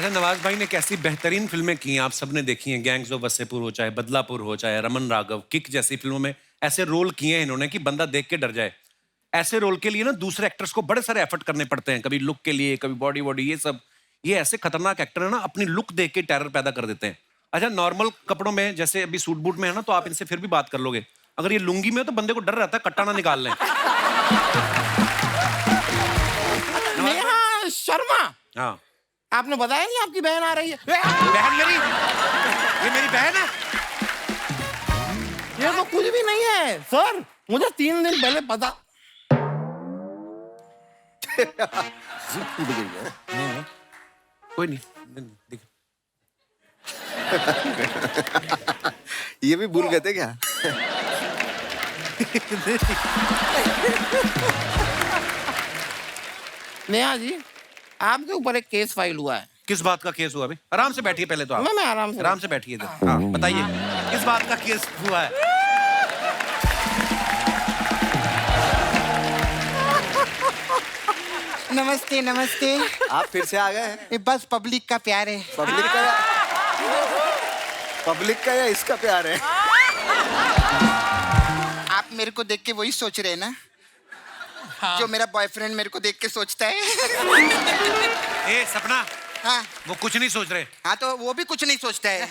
अच्छा, नवाज भाई ने कैसी बेहतरीन फिल्में की हैं, आप सबने देखी हैं। गैंग्स ऑफ वसेपुर हो, चाहे बदलापुर हो, चाहे रमन राघव, किक जैसी फिल्मों में ऐसे रोल किए हैं इन्होंने कि बंदा देख के डर जाए। ऐसे रोल के लिए ना दूसरे एक्टर्स को बड़े सारे एफर्ट करने पड़ते हैं, कभी लुक के लिए, कभी बॉडी वॉडी, ये सब। ये ऐसे खतरनाक एक्टर है ना, अपनी लुक देख के टेरर पैदा कर देते हैं। अच्छा, नॉर्मल कपड़ों में जैसे अभी सूट बूट में है ना, तो आप इनसे फिर भी बात कर लोगे। अगर ये लुंगी में हो तो बंदे को डर रहता है कट्टा ना निकाल लें। नेहा शर्मा, हाँ, आपने बताया नहीं आपकी बहन आ रही है? बहन मेरी, ये मेरी बहन है। ये तो कुछ भी नहीं है सर, मुझे 3 दिन पहले पता। टूट गई है। नहीं, कोई नहीं, देख। ये भी भूल गए थे क्या? नेहा जी, आपके ऊपर एक केस फाइल हुआ है। किस बात का केस हुआ अभी? आराम से बैठिए पहले तो आप। मैं आराम से बैठिए इधर। हाँ, बताइए किस बात का केस हुआ है? नमस्ते नमस्ते। आप फिर से आ गए हैं? ये बस पब्लिक का प्यार है। पब्लिक का या इसका प्यार है? आप मेरे को देख के वही सोच रहे हैं ना? हाँ। जो मेरा बॉयफ्रेंड मेरे को देख के सोचता है। ए सपना, हाँ वो कुछ नहीं सोच रहे। हाँ, तो वो भी कुछ नहीं सोचता है।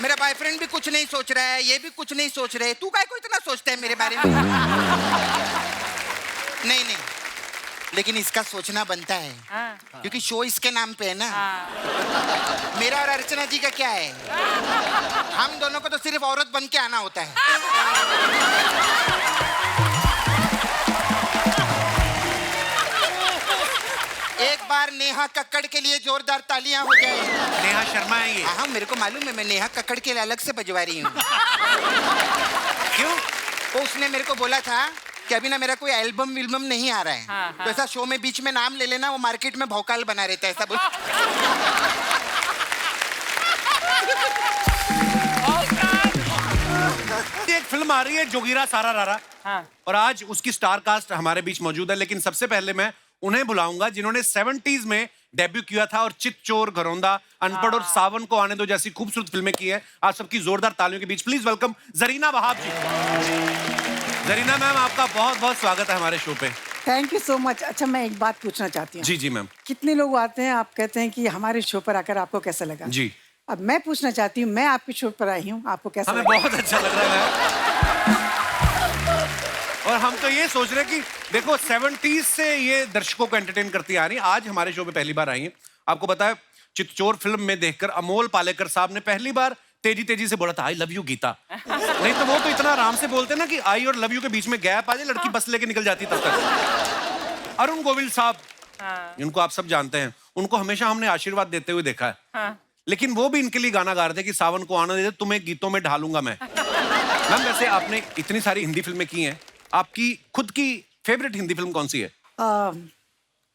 मेरा बॉयफ्रेंड भी कुछ नहीं सोच रहा है, ये भी कुछ नहीं सोच रहे। तू काहे को इतना सोचता है मेरे बारे में? नहीं नहीं, लेकिन इसका सोचना बनता है। हाँ। क्योंकि शो इसके नाम पे है ना। हाँ। मेरा और अर्चना जी का क्या है? हम दोनों को तो सिर्फ औरत बन के आना होता है। एक बार नेहा कक्कड़ के लिए जोरदार तालियां हो जाए। नेहा शर्मा है ये? हाँ, मेरे को मालूम है, मैं नेहा कक्कड़ के लिए अलग से बजवा रही हूँ। क्यों? तो उसने मेरे को बोला था कि अभी ना मेरा कोई एल्बम विल्बम नहीं आ रहा है। हाँ, हाँ। तो ऐसा शो में बीच में नाम ले लेना, वो मार्केट में भौकाल बना रहता है सब। एक फिल्म आ रही है जोगीरा सारा रारा। हाँ। और आज उसकी स्टार कास्ट हमारे बीच मौजूद है, लेकिन सबसे पहले मैं उन्हें बुलाऊंगा जिन्होंने 70s में डेब्यू किया था और चित चोर, घरौंदा, अनपढ़ और सावन को आने दो जैसी खूबसूरत फिल्में की है। आप सबकी जोरदार तालियों के बीच please welcome Zarina Wahab ji. Zarina ma'am, आपका बहुत बहुत स्वागत है हमारे शो पे। Thank you so much. अच्छा, मैं एक बात पूछना चाहती हूँ। जी जी मैम। कितने लोग आते हैं, आप कहते हैं कि हमारे शो पर आकर आपको कैसा लगा? जी। अब मैं पूछना चाहती हूँ, मैं आपके शो पर आई हूँ, आपको कैसा हमें लगा? बहुत अच्छा लग रहा है। और हम तो ये सोच रहे हैं कि देखो 70s से ये दर्शकों को एंटरटेन करती आ रही है, आज हमारे शो पे पहली बार आई है। आपको पता है, चितचोर फिल्म में देखकर अमोल पालेकर साहब ने पहली बार तेजी तेजी से बोला था आई लव यू गीता। नहीं तो वो तो इतना आराम से बोलते ना कि आई और लव यू के बीच में गैप आ जाए, लड़की बस लेके निकल जाती तब तक। अरुण गोविल साहब, इनको आप सब जानते हैं, उनको हमेशा हमने आशीर्वाद देते हुए देखा है। लेकिन वो भी इनके लिए गाना गा रहे थे कि सावन को आना दे, तुम्हें गीतों में ढालूंगा मैं। मैम, वैसे आपने इतनी सारी हिंदी फिल्में की हैं, आपकी खुद की फेवरेट हिंदी फिल्म कौन सी है?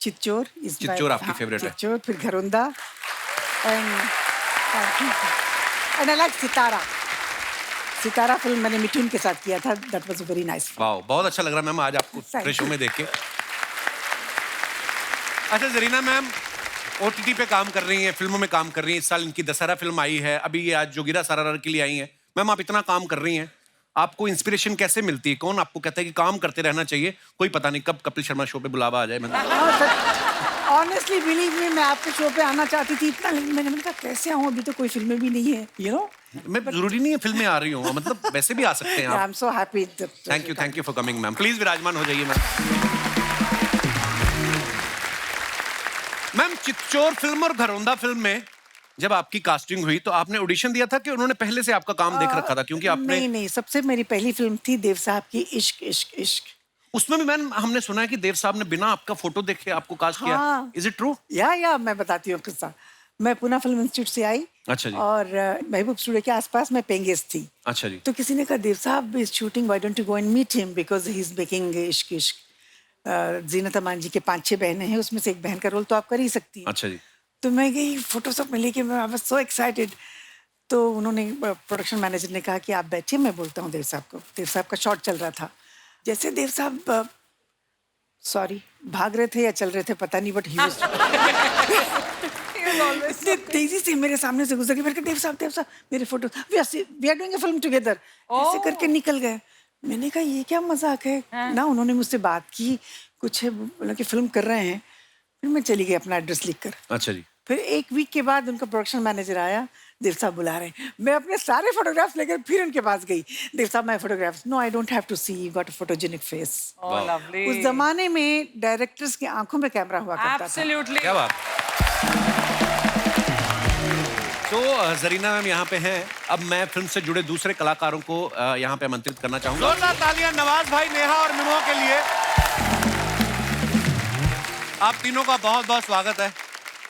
चितचोर। चितचोर आपकी फेवरेट है? चितचोर, फिर Gharaonda and I like Sitara. Sitara film मैंने मिठुन के साथ किया था, that was a very nice. Wow, बहुत अच्छा लग रहा है मैम आज आपको शो में देख के। अच्छा जरीना मैम, OTT पे काम कर रही हैं, फिल्मों में काम कर रही हैं। इस साल इनकी दशहरा फिल्म आई है, अभी ये आज जोगीरा सारारार के लिए आई हैं। मैम, आप इतना काम कर रही हैं, आपको इंस्पिरेशन कैसे मिलती है? कौन आपको कहता है कि काम करते रहना चाहिए? कोई पता नहीं कब कपिल शर्मा शो पे बुलावा आ जाए। ऑनेस्टली बिलीव मी, मैं आपके शो पे आना चाहती थी इतना, लेकिन मैंने कहा कैसे आऊँ, अभी तो कोई फिल्में भी नहीं है, यू नो। मैं जरूरी नहीं है फिल्में आ रही हूँ, मतलब वैसे भी आ सकते हैं आप। I am so happy. Thank you for coming ma'am. Please विराजमान हो जाइए मैम। मैम, चितचोर फिल्म और घरौंदा फिल्म में जब आपकी कास्टिंग हुई तो आपने ऑडिशन दिया था कि उन्होंने पहले से आपका काम देख रखा था? क्योंकि आपने नहीं, सबसे मेरी पहली फिल्म थी देव साहब की इश्क इश्क इश्क। उसमें भी मैम हमने सुना है कि देव साहब ने बिना आपका फोटो देखे आपको कास्ट किया। Is it true? या मैं बताती हूँ किस्सा। मैं पुणे फिल्म इंस्टीट्यूट से आई। अच्छा जी। और महबूब स्टूडियो के आसपास मैं पेंगेस थी। अच्छा जी। तो किसी ने कहा Dev Sahab is shooting, why don't you go and meet him because he is making Ishq Ishq. Zeenat Aman जी के 5-6 बहनें हैं, उसमें से एक बहन का रोल तो आप कर ही सकती हैं। अच्छा जी। तो मैं गई, फोटो सब में लेके, मैं आई वाज सो एक्साइटेड। तो उन्होंने, प्रोडक्शन मैनेजर ने कहा कि आप बैठिए, मैं बोलता हूँ देव साहब को। देव साहब का शॉट चल रहा था। जैसे देव साहब सॉरी भाग रहे थे या चल रहे थे पता नहीं, बट ही वाज ऐसे तेजी से मेरे सामने से गुजर के फिर देव साहब मेरे photo we are doing a film together ऐसे करके निकल गए। मैंने कहा ये क्या मजाक है ना। उन्होंने मुझसे बात की, कुछ है बोला कि फिल्म कर रहे हैं। फिर मैं चली गई अपना एड्रेस लिखकर। अच्छा जी। फिर एक वीक के बाद उनका प्रोडक्शन मैनेजर आया, देव साहब बुला रहे हैं। मैं अपने सारे फोटोग्राफ्स लेकर फिर उनके पास गई। Dev Sahab my photographs, no I don't have to see, you got a photogenic face. Oh, lovely. उस जमाने में डायरेक्टर्स की आंखों में कैमरा हुआ करता था। Absolutely. क्या बात। तो जरीना मैम यहाँ पे हैं। अब मैं फिल्म से जुड़े दूसरे कलाकारों को यहाँ पे आमंत्रित करना चाहूंगा। जोरदार तालियां नवाज भाई, नेहा और मिमो के लिए। आप तीनों का बहुत बहुत स्वागत है।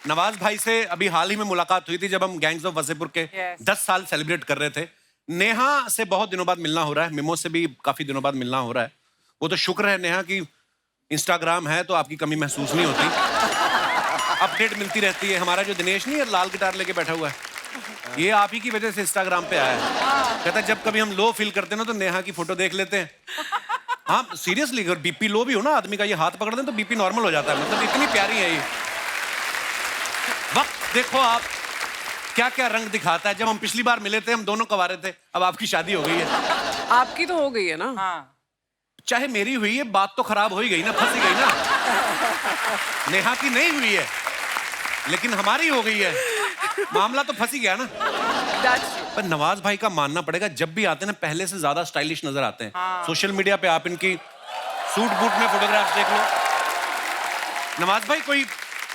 नवाज भाई से अभी हाल ही में मुलाकात हुई थी जब हम गैंग्स ऑफ वसेपुर के 10 साल सेलिब्रेट कर रहे थे। नेहा से बहुत दिनों बाद मिलना हो रहा है, मिमो से भी काफी दिनों बाद मिलना हो रहा है। वो तो शुक्र है नेहा की इंस्टाग्राम है तो आपकी कमी महसूस नहीं होती, अपडेट मिलती रहती है। हमारा जो दिनेश नहीं है लाल गिटार लेके बैठा हुआ है, ये आप ही की वजह से इंस्टाग्राम पे आया है। कहता है जब कभी हम लो फील करते हैं ना तो नेहा की फोटो देख लेते हैं। हाँ सीरियसली, अगर बीपी लो भी हो ना आदमी का, ये हाथ पकड़ दें तो बीपी नॉर्मल हो जाता है। मतलब इतनी प्यारी है ये। वक्त देखो आप क्या क्या रंग दिखाता है। जब हम पिछली बार मिले थे हम दोनों कवारे थे, अब आपकी शादी हो गई है। आपकी तो हो गई है ना। हाँ। चाहे मेरी हुई है, बात तो खराब हो ही गई ना, फंसी गई ना। नेहा की नहीं हुई है लेकिन हमारी हो गई है, मामला तो फंसी गया ना। पर नवाज भाई का मानना पड़ेगा, जब भी आते हैं ना पहले से ज्यादा स्टाइलिश नजर आते हैं। सोशल मीडिया पे आप इनकी सूट बूट में फोटोग्राफ देख लो। नवाज भाई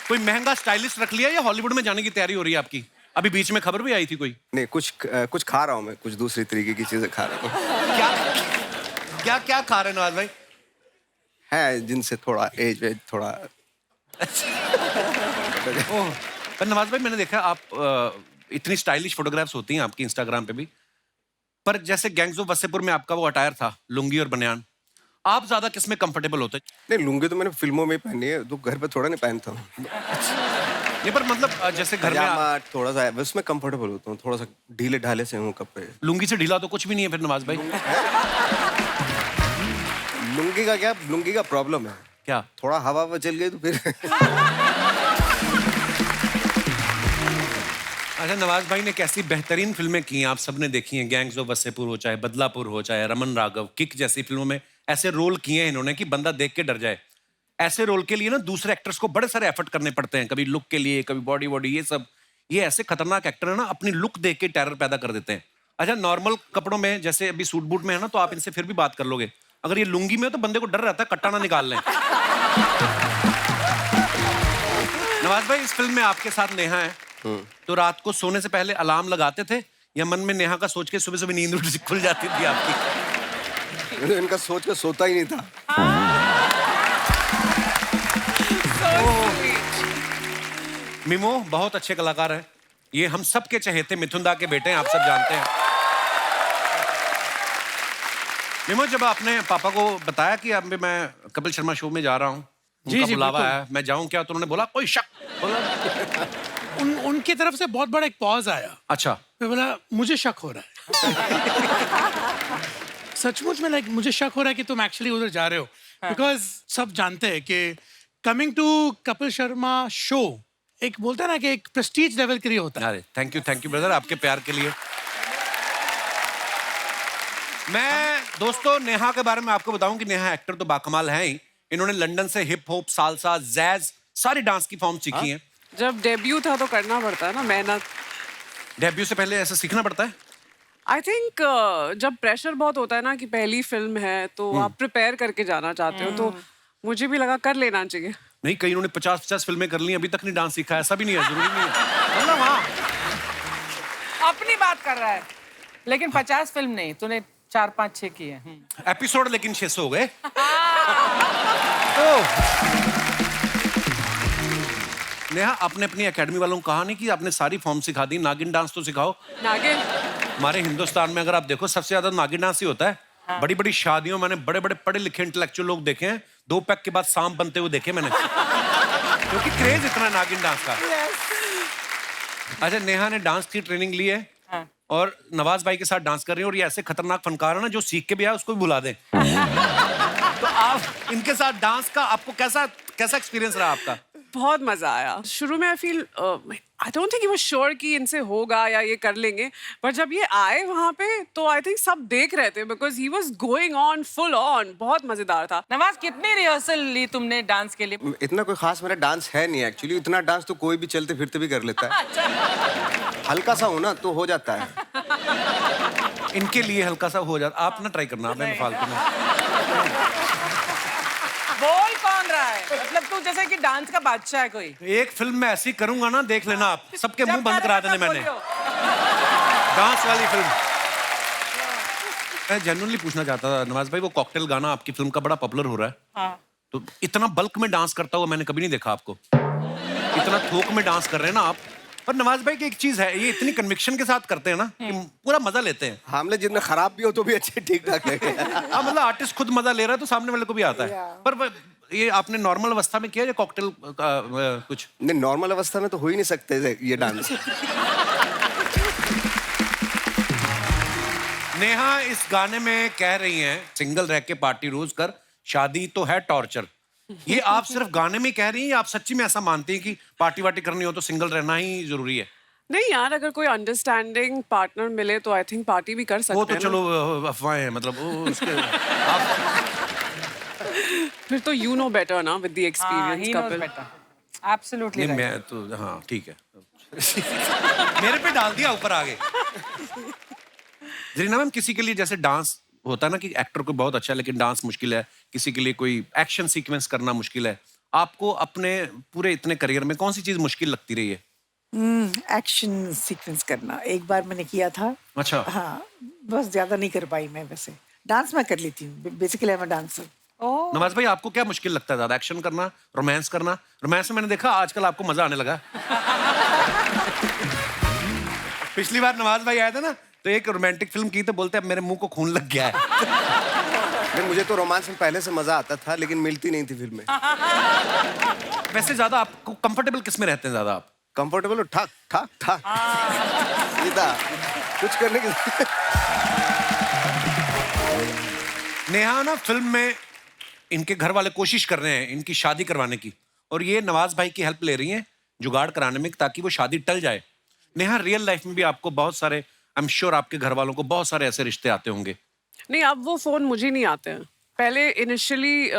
कोई महंगा स्टाइलिस्ट रख लिया या हॉलीवुड में जाने की तैयारी हो रही है आपकी? अभी बीच में खबर भी आई थी कोई। नहीं, कुछ खा रहा हूँ मैं, कुछ दूसरी तरीके की चीजें खा रहा हूँ। क्या क्या खा रहे हैं नवाज भाई? है जिनसे थोड़ा एज वेज थोड़ा। ओह, पर नवाज भाई मैंने देखा आप इतनी स्टाइलिश फोटोग्राफ्स होती हैं आपकी इंस्टाग्राम पे भी, पर जैसे गैंग्स ऑफ वसेपुर में आपका वो अटायर था लुंगी और बनियान, आप ज्यादा किस में कंफर्टेबल होते? नहीं, लुंगी तो मैंने फिल्मों में पहनी है, तो घर पे थोड़ा नहीं पहनता हूँ। नहीं पर मतलब जैसे घर में पजामा थोड़ा सा है, उसमें कंफर्टेबल होता हूँ, थोड़ा सा ढीले ढाले से हूँ कपड़े। लुंगी से ढीला तो कुछ भी नहीं है फिर नवाज भाई। लुंगी का क्या, लुंगी का प्रॉब्लम है क्या? थोड़ा हवा चल गई तो फिर। अच्छा, नवाज भाई ने कैसी बेहतरीन फिल्में की हैं, आप सबने देखी हैं। गैंग्स ऑफ वसेपुर हो, चाहे बदलापुर हो, चाहे रमन राघव, किक जैसी फिल्मों में ऐसे रोल किए हैं इन्होंने कि बंदा देख के डर जाए। ऐसे रोल के लिए ना दूसरे एक्टर्स को बड़े सारे एफर्ट करने पड़ते हैं, कभी लुक के लिए, कभी बॉडी वॉडी, ये सब। ये ऐसे खतरनाक एक्टर है ना, अपनी लुक देख के टेरर पैदा कर देते हैं। अच्छा, नॉर्मल कपड़ों में जैसे अभी सूट बूट में है ना तो आप इनसे फिर भी बात कर लोगे, अगर ये लुंगी में तो बंदे को डर रहता है कट्टा ना निकाल लें। नवाज भाई, इस फिल्म में आपके साथ नेहा है, तो रात को सोने से पहले अलार्म लगाते थे या मन में नेहा का सोच के सुबह सुबह नींद खुल जाती थी आपकी? इनका सोच के सोता ही नहीं था। मिमो बहुत अच्छे कलाकार हैं, ये हम सब के चहेते मिथुन दा के बेटे हैं, आप सब जानते हैं। मिमो, जब आपने पापा को बताया कि अब मैं कपिल शर्मा शो में जा रहा हूँ, उनका बुलावा है, मैं जाऊं क्या, तो उन्होंने बोला कोई शक बोला? उनकी तरफ से बहुत बड़ा एक पॉज आया। अच्छा। मैं बोला मुझे शक हो रहा है। सचमुच में लाइक मुझे शक हो रहा है कि तुम एक्चुअली उधर जा रहे हो, बिकॉज सब जानते हैं कि coming to Kapil Sharma show एक बोलता है ना कि एक प्रेस्टीज लेवल के लिए होता है। अरे थैंक यू ब्रदर, आपके प्यार के लिए। मैं दोस्तों नेहा के बारे में आपको बताऊं कि नेहा एक्टर तो बाकमाल है ही। इन्होंने लंदन से हिप हॉप, सालसा, जैज सारी डांस की फॉर्म सीखी हैं। जब डेब्यू था तो करना पड़ता है ना मेहनत। डेब्यू से पहले ऐसा सीखना पड़ता है? आई थिंक जब प्रेशर बहुत होता है ना कि पहली फिल्म है तो आप प्रिपेयर करके जाना चाहते हो, तो मुझे भी लगा कर लेना चाहिए। नहीं, कई उन्होंने 50-50 फिल्में कर ली, अभी तक नहीं डांस सीखा, ऐसा भी नहीं है, जरूरी नहीं है। मतलब हाँ, अपनी बात कर रहा है, लेकिन 50 फिल्म नहीं, तूने 4-5-6 की है। एपिसोड लेकिन 600 हो गए। नेहा, आपने अपनी एकेडमी वालों को कहा नहीं कि आपने सारी फॉर्म सिखा दी, नागिन डांस तो सिखाओ। नागिन? हमारे हिंदुस्तान में अगर आप देखो सबसे ज्यादा नागिन डांस ही होता है। हाँ। बड़ी बड़ी शादियों मैंने बड़े बड़े पढ़े लिखे इंटेलेक्चुअल लोग देखे हैं, 2 पैक के बाद सांप बनते हुए देखे मैंने। क्योंकि क्रेज इतना नागिन डांस का। अच्छा, नेहा ने डांस की ट्रेनिंग ली है। हाँ। और नवाज भाई के साथ डांस कर रही है, और ये ऐसे खतरनाक फनकार है ना जो सीख के भी आया उसको भी बुला दें। तो आप इनके साथ डांस का आपको कैसा एक्सपीरियंस रहा आपका? बहुत मजा आया। शुरू में I feel I don't think he was sure कि इनसे होगा या ये कर लेंगे, पर जब ये आए वहाँ पे तो आई थिंक सब देख रहे थे because he was going on full on. बहुत मजेदार था। नवाज, कितनी रिहर्सल ली तुमने डांस के लिए? इतना कोई खास मेरा डांस है नहीं एक्चुअली। इतना डांस तो कोई भी चलते फिरते भी कर लेता है। हल्का सा हो ना तो हो जाता है। इनके लिए हल्का सा हो जाता। आप ना ट्राई करना, आप फालतू में। बोल कौन रहा है? मतलब तू जैसे कि डांस का बादशाह है कोई। एक फिल्म में ऐसी करूंगा ना, देख लेना आप। सबके मुंह जब बंद करा देने करेगा मैंने। बोलियो। डांस वाली फिल्म। मैं जेन्युइनली पूछना चाहता था नवाज भाई, वो कॉकटेल गाना आपकी फिल्म का बड़ा पॉपुलर हो रहा है। हाँ। तो इतना बल्क में डांस करता हुआ मैंने कभी नहीं देखा आपको। इतना थोक में डांस कर रहे हैं ना आप। पर नवाज भाई की एक चीज है, ये इतनी कन्विक्शन के साथ करते हैं ना कि पूरा मजा लेते हैं। हमले जितना खराब भी हो तो भी अच्छे ठीक ठाक लगे। हाँ, मतलब आर्टिस्ट खुद मजा ले रहा है तो सामने वाले को भी आता है। पर ये आपने नॉर्मल अवस्था में किया या कॉकटेल कुछ? नहीं, नॉर्मल अवस्था में तो हो ही नहीं सकते ये डांस। नेहा इस गाने में कह रही हैं, सिंगल रह के पार्टी रोज कर, शादी तो है टॉर्चर। ये आप सिर्फ गाने में कह रही हैं या आप सच्ची में ऐसा मानती हैं कि पार्टी वार्टी करनी हो तो सिंगल रहना ही जरूरी है? नहीं यार, अगर कोई अंडरस्टैंडिंग पार्टनर मिले तो आई थिंक पार्टी भी कर सकते हैं। वो तो चलो अफवाहें हैं, मतलब वो उसके फिर तो यू नो बेटर ना with the he experience knows couple. better. Absolutely नहीं, right. मैं तो हाँ ठीक है। मेरे पे डाल दिया ऊपर आगे। जरीना मैम, किसी के लिए जैसे डांस होता है ना कि एक्टर को बहुत अच्छा है लेकिन डांस मुश्किल है, किसी के लिए कोई एक्शन सीक्वेंस करना मुश्किल है। आपको अपने पूरे इतने करियर में कौन सी चीज मुश्किल लगती रही है? एक्शन सीक्वेंस करना एक बार मैंने किया था। अच्छा। हाँ, बस ज्यादा नहीं कर पाई मैं। वैसे डांस मैं कर लेती हूँ, basically I am a dancer. Nawaz भाई, आपको क्या मुश्किल लगता है ज्यादा, एक्शन करना, रोमांस करना? रोमांस में मैंने देखा आजकल आपको मजा आने लगा। पिछली बार नवाज भाई आए थे ना तो एक रोमांटिक फिल्म की तो बोलते अब मेरे मुंह को खून लग गया है। नहीं, मुझे तो रोमांस में पहले से मजा आता था लेकिन मिलती नहीं थी फिल्म में। वैसे ज्यादा आपको कंफर्टेबल किस में रहते हैं ज्यादा आप? कंफर्टेबल हो ठाक ठाक ठाक सीधा कुछ करने की। नेहा ना फिल्म में इनके घर वाले कोशिश कर रहे हैं इनकी शादी करवाने की, और ये नवाज भाई की हेल्प ले रही हैं जुगाड़ कराने में ताकि वो शादी टल जाए। नेहा, रियल लाइफ में भी आपको बहुत सारे, आई एम श्योर आपके घर वालों को बहुत सारे ऐसे रिश्ते आते होंगे। नहीं, अब वो फोन मुझे नहीं आते हैं। पहले इनिशियली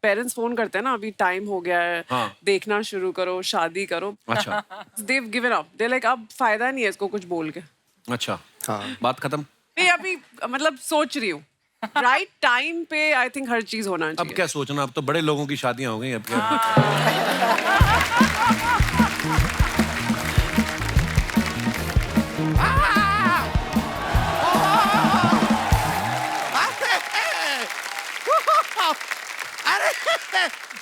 पेरेंट्स फोन करते हैं ना, अभी टाइम हो गया है, हाँ। देखना शुरू करो, शादी करो। अच्छा। They've given up. They're like, अब फायदा नहीं है इसको कुछ बोल के। अच्छा, हाँ। बात खत्म। नहीं, अभी मतलब सोच रही हूँ राइट टाइम पे आई थिंक हर चीज होना अब चाहिए। क्या सोचना, अब तो बड़े लोगों की शादियां हो गई अब क्या।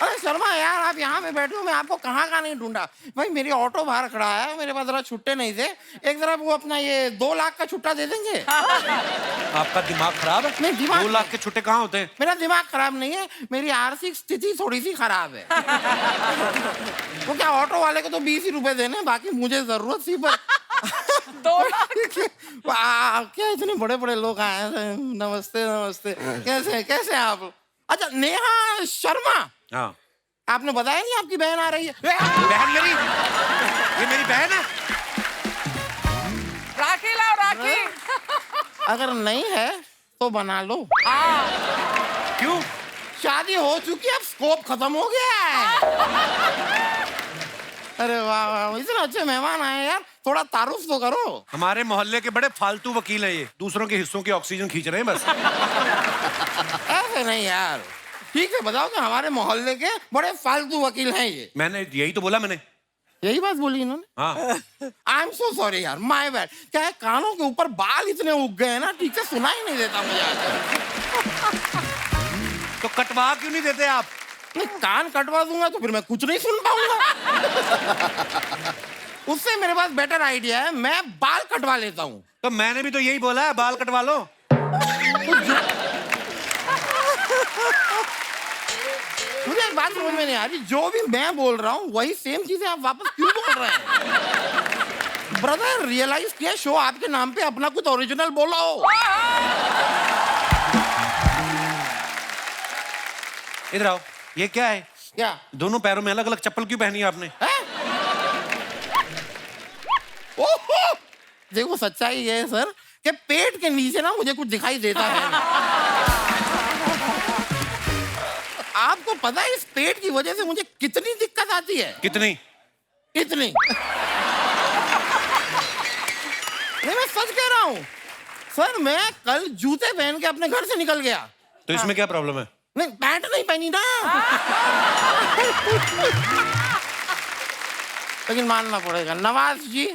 अरे शर्मा यार, आप यहाँ पे बैठे हो, मैं आपको कहाँ का नहीं ढूंढा। भाई मेरी ऑटो बाहर खड़ा है, मेरे पास जरा छुट्टे नहीं थे। एक जरा वो अपना ये 2 लाख का छुट्टा दे देंगे? आपका दिमाग खराब है? नहीं, दिमाग 2 लाख के छुट्टे कहाँ होते हैं? मेरा दिमाग खराब नहीं है, मेरी आर्थिक स्थिति थोड़ी सी खराब है। वो क्या, ऑटो वाले को तो 20 ही रुपए देने, बाकी मुझे जरूरत थी। पर 2 लाख। क्या इतने बड़े बड़े लोग आए हैं। नमस्ते नमस्ते, कैसे कैसे आप? अच्छा, नेहा शर्मा, हाँ। आपने बताया नहीं आपकी बहन आ रही है? बहन मेरी, ये मेरी बहन है। राखी लाओ, राखी। अगर नहीं है तो बना लो। क्यों? शादी हो चुकी है, अब स्कोप खत्म हो गया है। अरे वाह वाह, इतने अच्छे मेहमान आए यार, थोड़ा तारुफ तो करो। हमारे मोहल्ले के बड़े फालतू वकील हैं ये, दूसरों के हिस्सों की ऑक्सीजन खींच रहे हैं बस। ऐसे नहीं यार, ठीक है, बताओ कि हमारे मोहल्ले के बड़े फालतू वकील हैं ये। मैंने यही तो बोला मैंने। यही बात बोली इन्होंने? हाँ। आई एम सो सॉरी यार, माय बैड। क्या है, कानों के ऊपर बाल इतने उग गए हैं ना, ठीक से सुना ही नहीं देता मुझे आजकल। तो कटवा क्यों नहीं देते आप? नहीं, कान कटवा दूंगा तो फिर मैं कुछ नहीं सुन पाऊंगा। उससे मेरे पास बेटर आइडिया है, मैं बाल कटवा लेता हूँ। तो मैंने भी तो यही बोला है, बाल कटवा लो। मुझे एक बात समझ में नहीं आ रही, जो भी मैं बोल रहा हूँ वही सेम चीजें आप वापस क्यों बोल रहे हैं? ब्रदर, रियलाइज किया, शो आपके नाम पे अपना कुछ ओरिजिनल बोलो। इधर आओ, ये क्या है? क्या दोनों पैरों में अलग अलग चप्पल क्यों पहनी है आपने? है? ओहो! देखो सच्चाई ये है सर कि पेट के नीचे ना मुझे कुछ दिखाई देता है नहीं। आपको पता है इस पेट की वजह से मुझे कितनी दिक्कत आती है? कितनी? इतनी। नहीं मैं सच कह रहा हूँ सर, मैं कल जूते पहन के अपने घर से निकल गया। तो इसमें क्या प्रॉब्लम है? नहीं पैंट नहीं पहनी ना। लेकिन मानना पड़ेगा नवाज जी,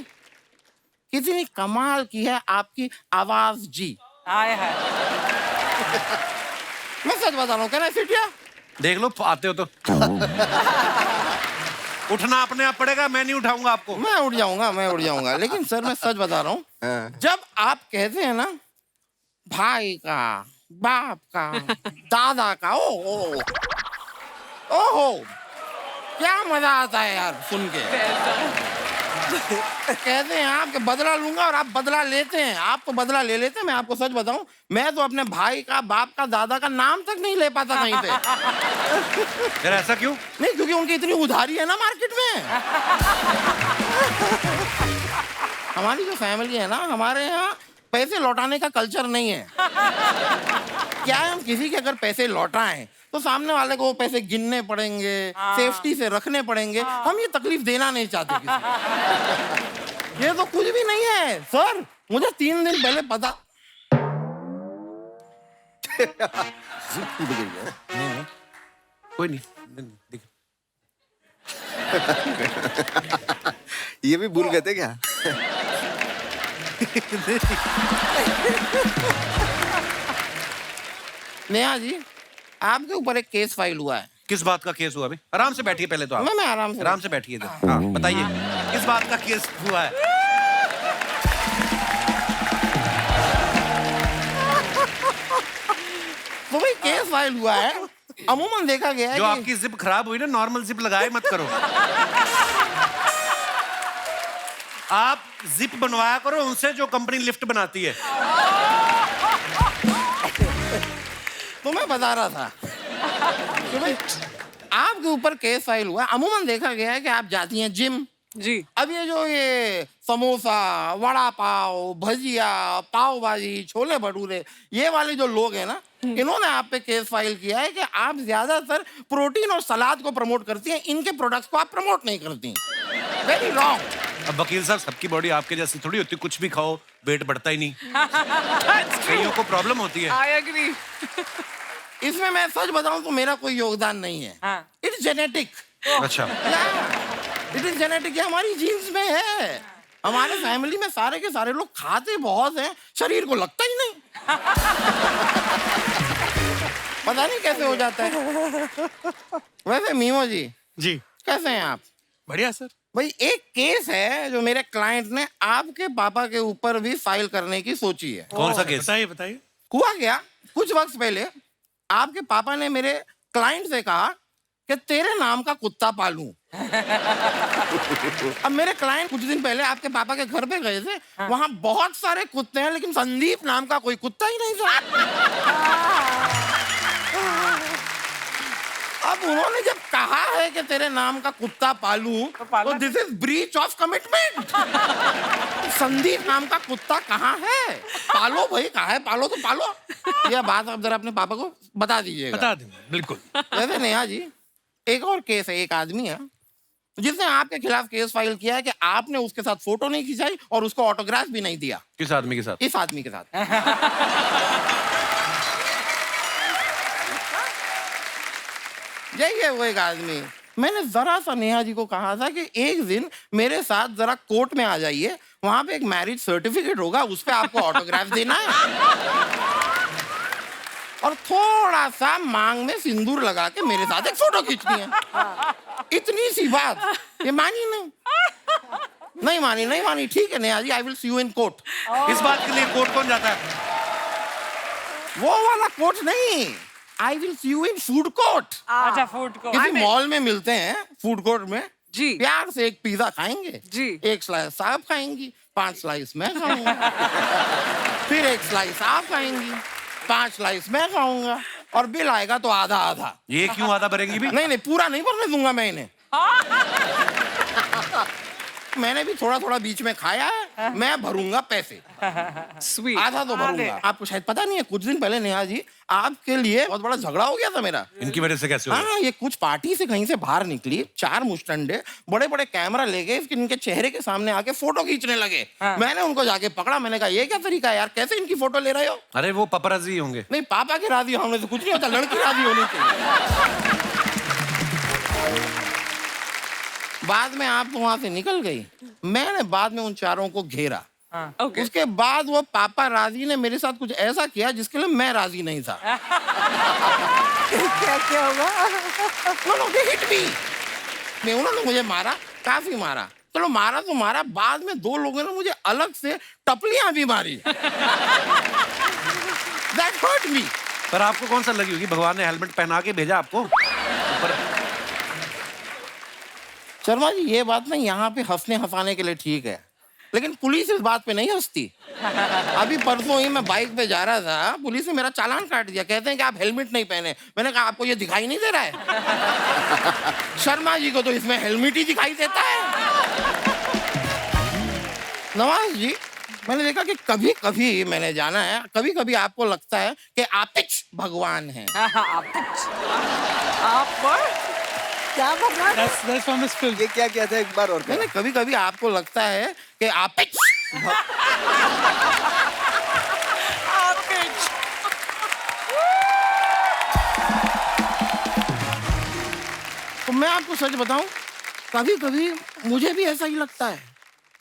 कितनी कमाल की है आपकी आवाज जी। आए है। मैं सच बता रहा हूँ, कहना सिटिया देख लो आते हो तो उठना अपने आप पड़ेगा, मैं नहीं उठाऊंगा आपको। मैं उठ जाऊंगा। लेकिन सर मैं सच बता रहा हूँ, जब आप कहते हैं ना भाई का, बाप का, दादा का, ओहो क्या मजा आता है यार सुन के। कहते हैं आप कि बदला लूंगा और आप बदला लेते हैं। आप तो बदला ले लेते हैं। मैं आपको सच बताऊं, मैं तो अपने भाई का, बाप का, दादा का नाम तक नहीं ले पाता कहीं पे। यार ऐसा क्यों? नहीं क्योंकि उनकी इतनी उधारी है ना मार्केट में। हमारी जो फैमिली है ना, हमारे यहाँ पैसे लौटाने का कल्चर नहीं है। क्या है, हम किसी के अगर पैसे लौटाएं तो सामने वाले को वो पैसे गिनने पड़ेंगे, सेफ्टी से रखने पड़ेंगे। हम ये तकलीफ देना नहीं चाहते किसी को। ये तो कुछ भी नहीं है सर, मुझे 3 दिन पहले पता। कोई नहीं, देख। ये भी भूल गए थे क्या? नेहा जी, आपके ऊपर एक केस फाइल हुआ है। किस बात का केस हुआ? अभी आराम से बैठिए पहले तो आप। मैं आराम से बैठिए इधर। हाँ बताइए किस बात का केस हुआ है? तो भाई केस फाइल हुआ है। अमूमन देखा गया है जो कि आपकी जिप खराब हुई ना, नॉर्मल जिप लगाए मत करो। आप जिप बनवाया करो उनसे जो कंपनी लिफ्ट बनाती है। तो मैं बता रहा था कि भाई आपके ऊपर केस फाइल हुआ है। अमूमन देखा गया है कि आप जाती हैं जिम। जी। अब ये समोसा, वड़ा पाव, भजिया, पाव भाजी, छोले भटूरे, ये वाले जो लोग हैं ना, इन्होंने आप पे केस फाइल किया है कि आप ज्यादातर प्रोटीन और सलाद को प्रमोट करती हैं, इनके प्रोडक्ट्स को आप प्रमोट नहीं करती। Very wrong. अब वकील साहब, सबकी बॉडी आपके जैसी थोड़ी होती, कुछ भी खाओ वेट बढ़ता ही नहीं। कईयों को प्रॉब्लम होती है। I agree. इसमें मैं सच बताऊं तो मेरा कोई योगदान नहीं है। हाँ। It's genetic. अच्छा, इट इज जेनेटिक, ये हमारी जीन्स में है। हमारे फैमिली में सारे के सारे लोग खाते बहुत हैं, शरीर को लगता ही नहीं। पता नहीं कैसे हो जाता है। वैसे मीमो जी जी कैसे हैं आप? बढ़िया सर। भाई एक केस है जो मेरे क्लाइंट ने आपके पापा के ऊपर भी फाइल करने की सोची है। कौन सा केस? बताइए बताइए। हुआ क्या, कुछ वक्त पहले आपके पापा ने मेरे क्लाइंट से कहा कि तेरे नाम का कुत्ता पालूं। अब मेरे क्लाइंट कुछ दिन पहले आपके पापा के घर पे गए थे। वहां बहुत सारे कुत्ते हैं लेकिन संदीप नाम का कोई कुत्ता ही नहीं था। अब उन्होंने जब कहा है कि तेरे नाम का कुत्ता पालूं, तो this is breach of commitment. Sandeep नाम का कुत्ता कहाँ है? पालो भाई, कहाँ है? पालो तो पालो। यह बात आप जरा अपने पापा को बता दीजिएगा। बता दूंगा बिल्कुल। वैसे नेहा जी, एक और केस है। एक आदमी है जिसने आपके खिलाफ केस फाइल किया है कि आपने उसके साथ फोटो नहीं खिंचाई और उसको ऑटोग्राफ भी नहीं दिया। किस आदमी के साथ? इस आदमी के साथ। यही है वो एक आदमी। मैंने जरा सा नेहा जी को कहा था कि एक दिन मेरे साथ जरा कोर्ट में आ जाइए, वहां पे एक मैरिज सर्टिफिकेट होगा, उस पे आपको ऑटोग्राफ देना है और थोड़ा सा मांग में सिंदूर लगा के मेरे साथ एक फोटो खींचनी है। इतनी सी बात। ये मानी नहीं मानी। ठीक है Neha ji, I will see you in court. इस बात के लिए कोर्ट कौन जाता है? वो वाला कोर्ट नहीं, आई will see you in food court. अच्छा फूड को। किसी मॉल में मिलते हैं, फूड कोर्ट में। जी। प्यार से एक पिज्जा खाएंगे। जी। एक स्लाइस आप खाएंगी, 5 स्लाइस मैं खाऊंगा। फिर एक स्लाइस आप खाएंगी, 5 स्लाइस मैं खाऊंगा और बिल आएगा तो आधा आधा। ये क्यों आधा भरेंगी भी? नहीं नहीं, पूरा नहीं भरने दूंगा मैं इन्हें। मैंने भी थोड़ा थोड़ा बीच में खाया है, मैं भरूंगा पैसे, स्वीट। आधा तो भरूंगा। आपको शायद पता नहीं है, कुछ दिन पहले नेहा जी आपके लिए बहुत बड़ा झगड़ा हो गया था मेरा। इनकी वजह से कैसे हो गया? हाँ, ये कुछ पार्टी से कहीं से बाहर निकली, 4 मुस्टंडे बड़े बड़े कैमरा ले गए, इनके चेहरे के सामने आके फोटो खींचने लगे। मैंने उनको जाके पकड़ा, मैंने कहा ये क्या तरीका है यार, कैसे इनकी फोटो ले रहे हो? अरे वो पपराजी होंगे। नहीं, पापा के राजी होने से कुछ नहीं होता, लड़की राजी होनी चाहिए। बाद में आप वहां से निकल गई, मैंने बाद में उन चारों को घेरा। ओके। उसके बाद वो पापा राजी ने मेरे साथ कुछ ऐसा किया जिसके लिए मैं राजी नहीं था। क्या क्या हुआ? उन्होंने हिट मी, मैं उन्होंने मुझे मारा, काफी मारा। चलो मारा तो मारा, बाद में 2 लोगों ने मुझे अलग से टपलियां भी मारी। That hurt me. पर आपको कौन सा लगी होगी? भगवान ने हेलमेट पहना के भेजा आपको। शर्मा जी, ये बात ना यहाँ पे हंसने हंसाने के लिए ठीक है, लेकिन पुलिस इस बात पे नहीं हंसती। अभी परसों ही मैं बाइक पे जा रहा था, पुलिस ने मेरा चालान काट दिया, कहते हैं कि आप हेलमेट नहीं पहने। मैंने कहा आपको ये दिखाई नहीं दे रहा है? शर्मा जी को तो इसमें हेलमेट ही दिखाई देता है। नवाज जी, मैंने देखा कि कभी कभी मैंने जाना है, कभी कभी आपको लगता है कि आतिश भगवान है। क्या भगवान? That's from his film. ये क्या किया था, एक बार और मैंने कभी कभी आपको लगता है कि आतिश तो मैं आपको सच बताऊं, कभी कभी मुझे भी ऐसा ही लगता है।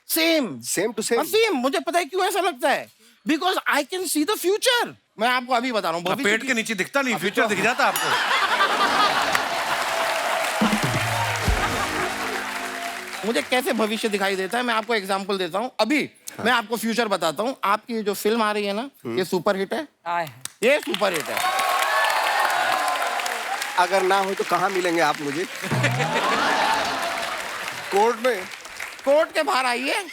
Same to same. सेम। मुझे पता है क्यों ऐसा लगता है, because I can see the future. मैं आपको अभी बता रहा हूँ, भविष्य पेट की- के नीचे दिखता नहीं, फ्यूचर दिख जाता आपको। मुझे कैसे भविष्य दिखाई देता है, मैं आपको एग्जांपल देता हूँ। अभी मैं आपको फ्यूचर बताता हूँ। आपकी जो फिल्म आ रही है ना, ये सुपर हिट है, ये सुपर हिट है। अगर ना हो तो कहाँ मिलेंगे आप मुझे? कोर्ट में? कोर्ट के बाहर आइए,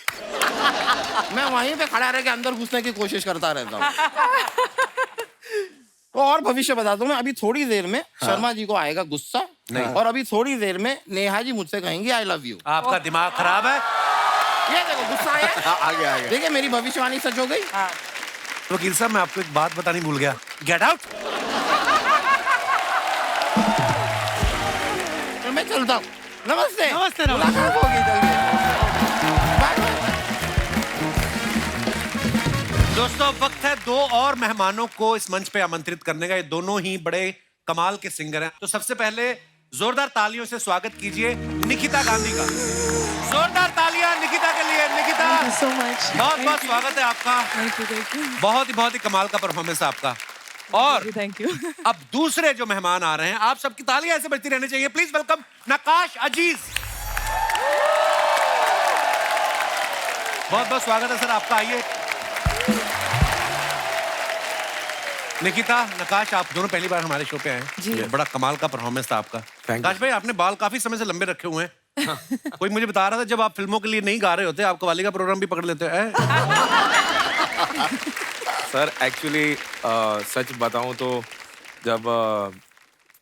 मैं वहीं पे खड़ा रह के अंदर घुसने की कोशिश करता रहता हूँ। तो और भविष्य बताता हूँ मैं। अभी थोड़ी देर में शर्मा जी को आएगा गुस्सा, और अभी थोड़ी देर में नेहा जी मुझसे कहेंगी आई लव यू। आपका दिमाग खराब है। ये देखो गुस्सा आया। आ गया देखिए मेरी भविष्यवाणी सच हो गई। वकील साहब, मैं आपको एक बात बतानी भूल गया। Get out. तो मैं चलता हूँ। नमस्ते। नमस्ते, नमस्ते। मुलाकात होगी जल्दी। Bye bye. दोस्तों, वक्त है 2 और मेहमानों को इस मंच पे आमंत्रित करने का। ये दोनों ही बड़े कमाल के सिंगर हैं। तो सबसे पहले जोरदार तालियों से स्वागत कीजिए निकिता गांधी का। जोरदार तालियां निकिता के लिए। Nikita, so much. बहुत बहुत स्वागत है आपका। Thank you. बहुत ही कमाल का परफॉर्मेंस है आपका। और Thank you. अब दूसरे जो मेहमान आ रहे हैं, आप सबकी तालियां ऐसे बजती रहनी चाहिए। प्लीज वेलकम नकाश अजीज। बहुत बहुत स्वागत है सर आपका। आइए। निकिता, नकाश, आप दोनों पहली बार हमारे शो पे आए जी। हैं। बड़ा कमाल का परफॉर्मेंस था आपका। नकाश भाई, आपने बाल काफी समय से लंबे रखे हुए हैं। कोई मुझे बता रहा था जब आप फिल्मों के लिए नहीं गा रहे होते, आप कव्वाली का प्रोग्राम भी पकड़ लेते हैं। सर एक्चुअली सच बताऊं तो जब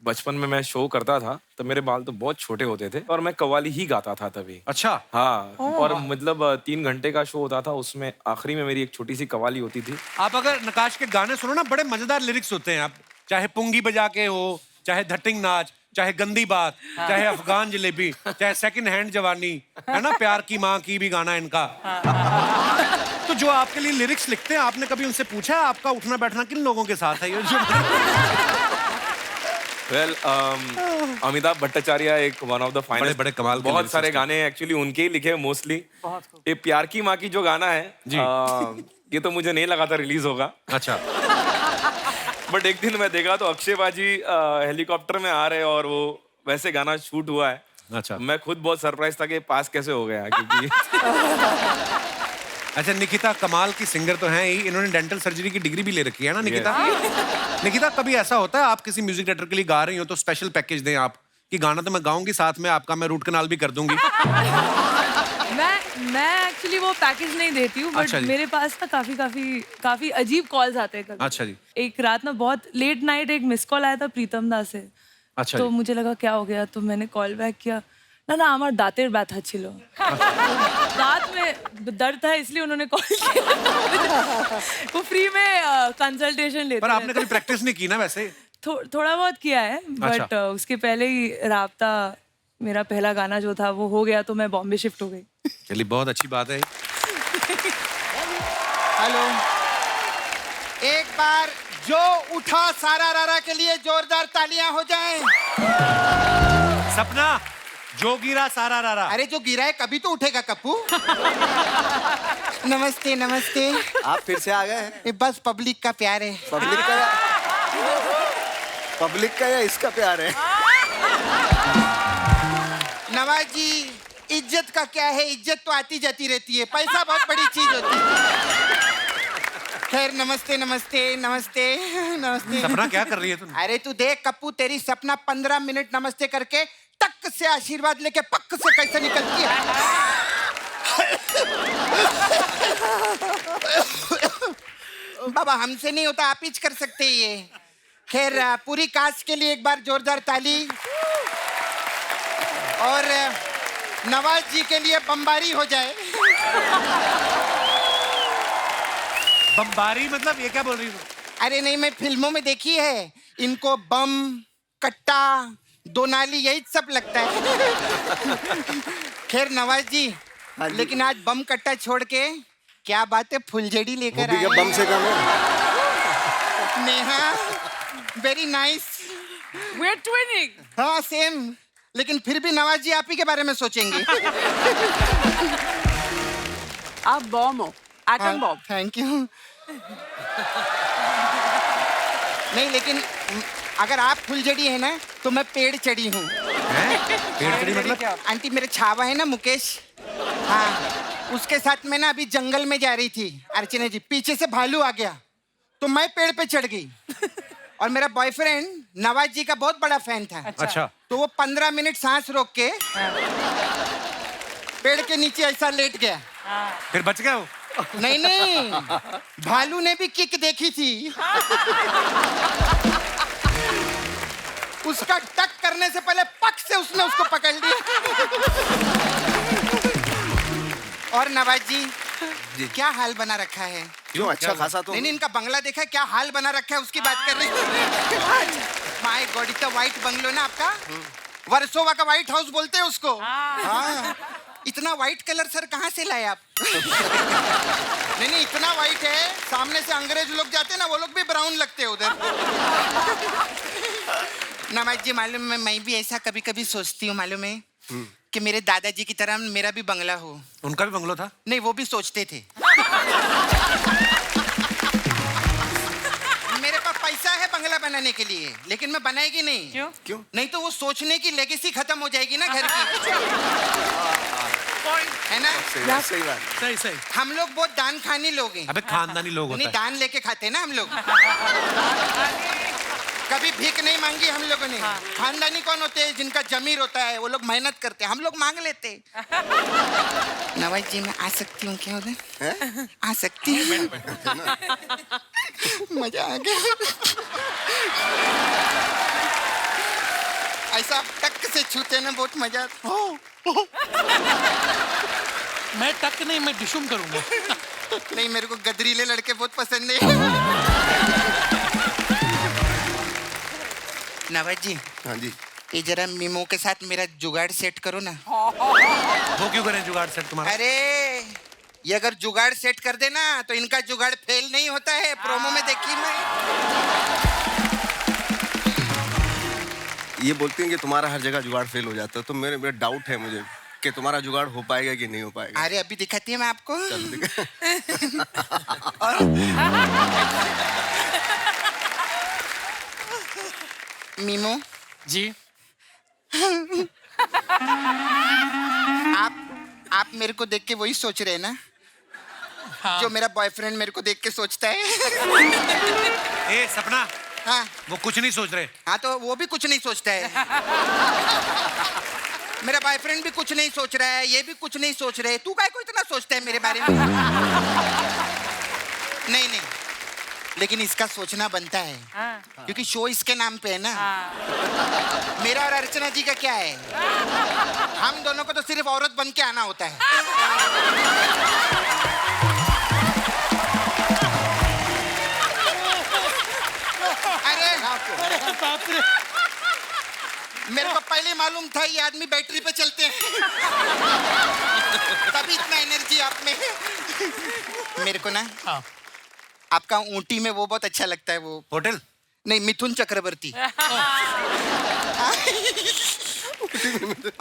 बचपन में मैं शो करता था तो मेरे बाल तो बहुत छोटे होते थे और मैं कव्वाली ही गाता था तभी। अच्छा। हाँ, और मतलब 3 घंटे का शो होता था, उसमें आखिरी में मेरी एक छोटी सी कव्वाली होती थी। आप अगर नकाश के गाने सुनो ना, बड़े मजेदार लिरिक्स होते हैं। आप चाहे पुंगी बजा के हो, चाहे धटिंग नाच, चाहे गंदी बात, चाहे अफगान जलेबी, चाहे सेकंड हैंड जवानी, है ना, प्यार की माँ की भी गाना इनका। तो जो आपके लिए लिरिक्स लिखते हैं, आपने कभी उनसे पूछा है आपका उठना बैठना किन लोगों के साथ है? ये जो वेल अमिताभ भट्टाचार्य एक वन ऑफ द फाइनल, बड़े कमाल के बहुत lyrics सारे हैं। गाने एक्चुअली उनके ही लिखे मोस्टली। ये प्यार की माँ की जो गाना है ये तो मुझे नहीं लगा था रिलीज होगा। अच्छा। बट एक दिन मैं देखा तो अक्षय बाजी हेलीकॉप्टर में आ रहे और वो वैसे गाना शूट हुआ है। अच्छा। मैं खुद बहुत सरप्राइज था कि पास कैसे हो गया, क्योंकि अच्छा, निकिता कमाल की सिंगर तो हैं ही, इन्होंने डेंटल सर्जरी की डिग्री भी ले रखी है ना निकिता? निकिता, कभी ऐसा होता है आप किसी म्यूजिक डायरेक्टर के लिए गा रही हो तो स्पेशल पैकेज दें आप कि गाना तो मैं गाऊंगी, साथ में आपका मैं रूट कनाल भी कर दूंगी? मैं एक्चुअली वो पैकेज नहीं देती हूँ, बट अच्छा जी। मेरे पास ना काफी अजीब कॉल्स आते हैं कभी। अच्छा जी। एक रात ना बहुत लेट नाइट एक मिस कॉल आया था प्रीतम दा से। अच्छा तो जी। मुझे लगा क्या हो गया, तो मैंने कॉल बैक किया। ना ना আমার দাঁতের ব্যথা ছিল। दांत में दर्द था इसलिए उन्होंने कॉल किया। वो फ्री में कंसल्टेशन लेते पर हैं। आपने कभी प्रैक्टिस नहीं की ना वैसे? थोड़ा बहुत किया है, बट अच्छा। उसके पहले ही राब्ता मेरा पहला गाना जो था वो हो गया, तो मैं बॉम्बे शिफ्ट हो गई। चलिए बहुत अच्छी बात है। हेलो, एक बार जो उठा सारा रारा के लिए जोरदार तालियां हो जाएं। सपना, जो गिरा सारा रारा। अरे जो गिरा है कभी तो उठेगा कप्पू। नमस्ते नमस्ते। आप फिर से आ गए हैं? ये बस पब्लिक का प्यार है। पब्लिक का या इसका प्यार है? नवाज जी, इज्जत का क्या है, इज्जत तो आती जाती रहती है, पैसा बहुत बड़ी चीज होती है। खैर नमस्ते नमस्ते नमस्ते नमस्ते। सपना क्या कर रही है तुम? अरे तू देख कप्पू, तेरी सपना 15 मिनट नमस्ते करके टक से आशीर्वाद लेके पक से कैसे निकलती है। बाबा हमसे नहीं होता, आप ही कर सकते हैं ये। खैर पूरी कास्ट के लिए एक बार जोरदार ताली, और नवाज जी के लिए बमबारी हो जाए। बमबारी मतलब ये क्या बोल रही हो? अरे नहीं, मैं फिल्मों में देखी है, इनको बम कट्टा दो नाली यही सब लगता है। खैर नवाज जी, लेकिन आज बम कट्टा छोड़ के क्या बात है, फुलझड़ी लेकर आए। बम से कम है। Neha, very nice. We're twinning. हाँ सेम, लेकिन फिर भी नवाज जी आप ही के बारे में सोचेंगे। आप बॉम्ब हो, एटम बॉम्ब। Thank you. नहीं लेकिन अगर आप फुलझड़ी है ना, तो मैं पेड़ चढ़ी हूँ। पेड़ चढ़ी मतलब? आंटी मेरे छावा है ना मुकेश, हाँ उसके साथ मैं ना अभी जंगल में जा रही थी अर्चना जी, पीछे से भालू आ गया तो मैं पेड़ पे चढ़ गई। और मेरा बॉयफ्रेंड नवाज जी का बहुत बड़ा फैन था। अच्छा। तो वो 15 मिनट सांस रोक के पेड़ के नीचे ऐसा लेट गया। फिर बच गए हो? नहीं नहीं, भालू ने भी किक देखी थी। उसका टक करने से पहले पक से उसने उसको पकड़ लिया। और नवाज जी, क्या हाल बना रखा है? क्यों, अच्छा खासा तो? नहीं नहीं, इनका बंगला देखा है, क्या हाल बना रखा है उसकी बात कर रही हूँ। माय गॉड, इतना व्हाइट बंगलो ना आपका, वर्सोवा का व्हाइट हाउस बोलते हैं उसको। हाँ, इतना व्हाइट कलर सर कहाँ से लाए आप? नहीं नहीं, इतना व्हाइट है, सामने से अंग्रेज लोग जाते हैं ना, वो लोग भी ब्राउन लगते हैं उधर। नवाज जी मालूम है, मैं भी ऐसा कभी कभी सोचती हूँ, मालूम है कि मेरे दादाजी की तरह मेरा भी बंगला हो। उनका भी बंगलो था? नहीं, वो भी सोचते थे। मेरे पास पैसा है बंगला बनाने के लिए, लेकिन मैं बनाएगी नहीं। क्यों? क्यों? नहीं तो वो सोचने की लेगेसी खत्म हो जाएगी ना घर की, है ना? सही बात। सही सही। हम लोग बहुत दान खानी लोग हैं। अबे खानदानी लोग होता नहीं, है। दान लेके खाते हैं ना हम लोग। कभी भीख नहीं मांगी हम लोगों ने। खानदानी कौन होते हैं? जिनका जमीर होता है, वो लोग मेहनत करते हैं, हम लोग मांग लेते हैं। नवाज जी, मैं आ सकती हूँ क्या उधर? आ सकती हूँ? मजा आ गया। ऐसा टक से छूते ना, बहुत मजा आता। मैं टक नहीं, मैं डिशुम करूंगा। नहीं, मेरे को गदरीले लड़के बहुत पसंद है। नवाज जी, हाँ जी। ये जरा मीमो के साथ मेरा जुगाड़ सेट करो ना। वो क्यों करें जुगाड़ सेट तुम्हारा? अरे ये अगर जुगाड़ सेट कर देना तो इनका जुगाड़ फेल नहीं होता है, प्रोमो में देखी मैं। ये बोलती हैं कि तुम्हारा हर जगह जुगाड़ फेल हो जाता है, तो मेरा डाउट है मुझे कि तुम्हारा जुगाड़ हो पाएगा कि नहीं हो पाएगा। अरे अभी दिखाती है मैं आपको। चलो दिखा। मीमो जी। आप मेरे को देख के वही सोच रहे हैं ना? हाँ। जो मेरा बॉयफ्रेंड मेरे को देख के सोचता है। ए सपना, हाँ वो कुछ नहीं सोच रहे। हाँ, तो वो भी कुछ नहीं सोचता है। मेरा बॉयफ्रेंड भी कुछ नहीं सोच रहा है, ये भी कुछ नहीं सोच रहे, तू काय को इतना सोचता है मेरे बारे में? नहीं नहीं, लेकिन इसका सोचना बनता है, क्योंकि शो इसके नाम पे है ना। मेरा और अर्चना जी का क्या है, हम दोनों को तो सिर्फ औरत बन के आना होता है। अरे बाप रे मेरे को पहले मालूम था ये आदमी बैटरी पे चलते हैं, तभी इतना एनर्जी आप में है। मेरे को ना हाँ। आपका ऊँटी में वो बहुत अच्छा लगता है, वो होटल नहीं, मिथुन चक्रवर्ती।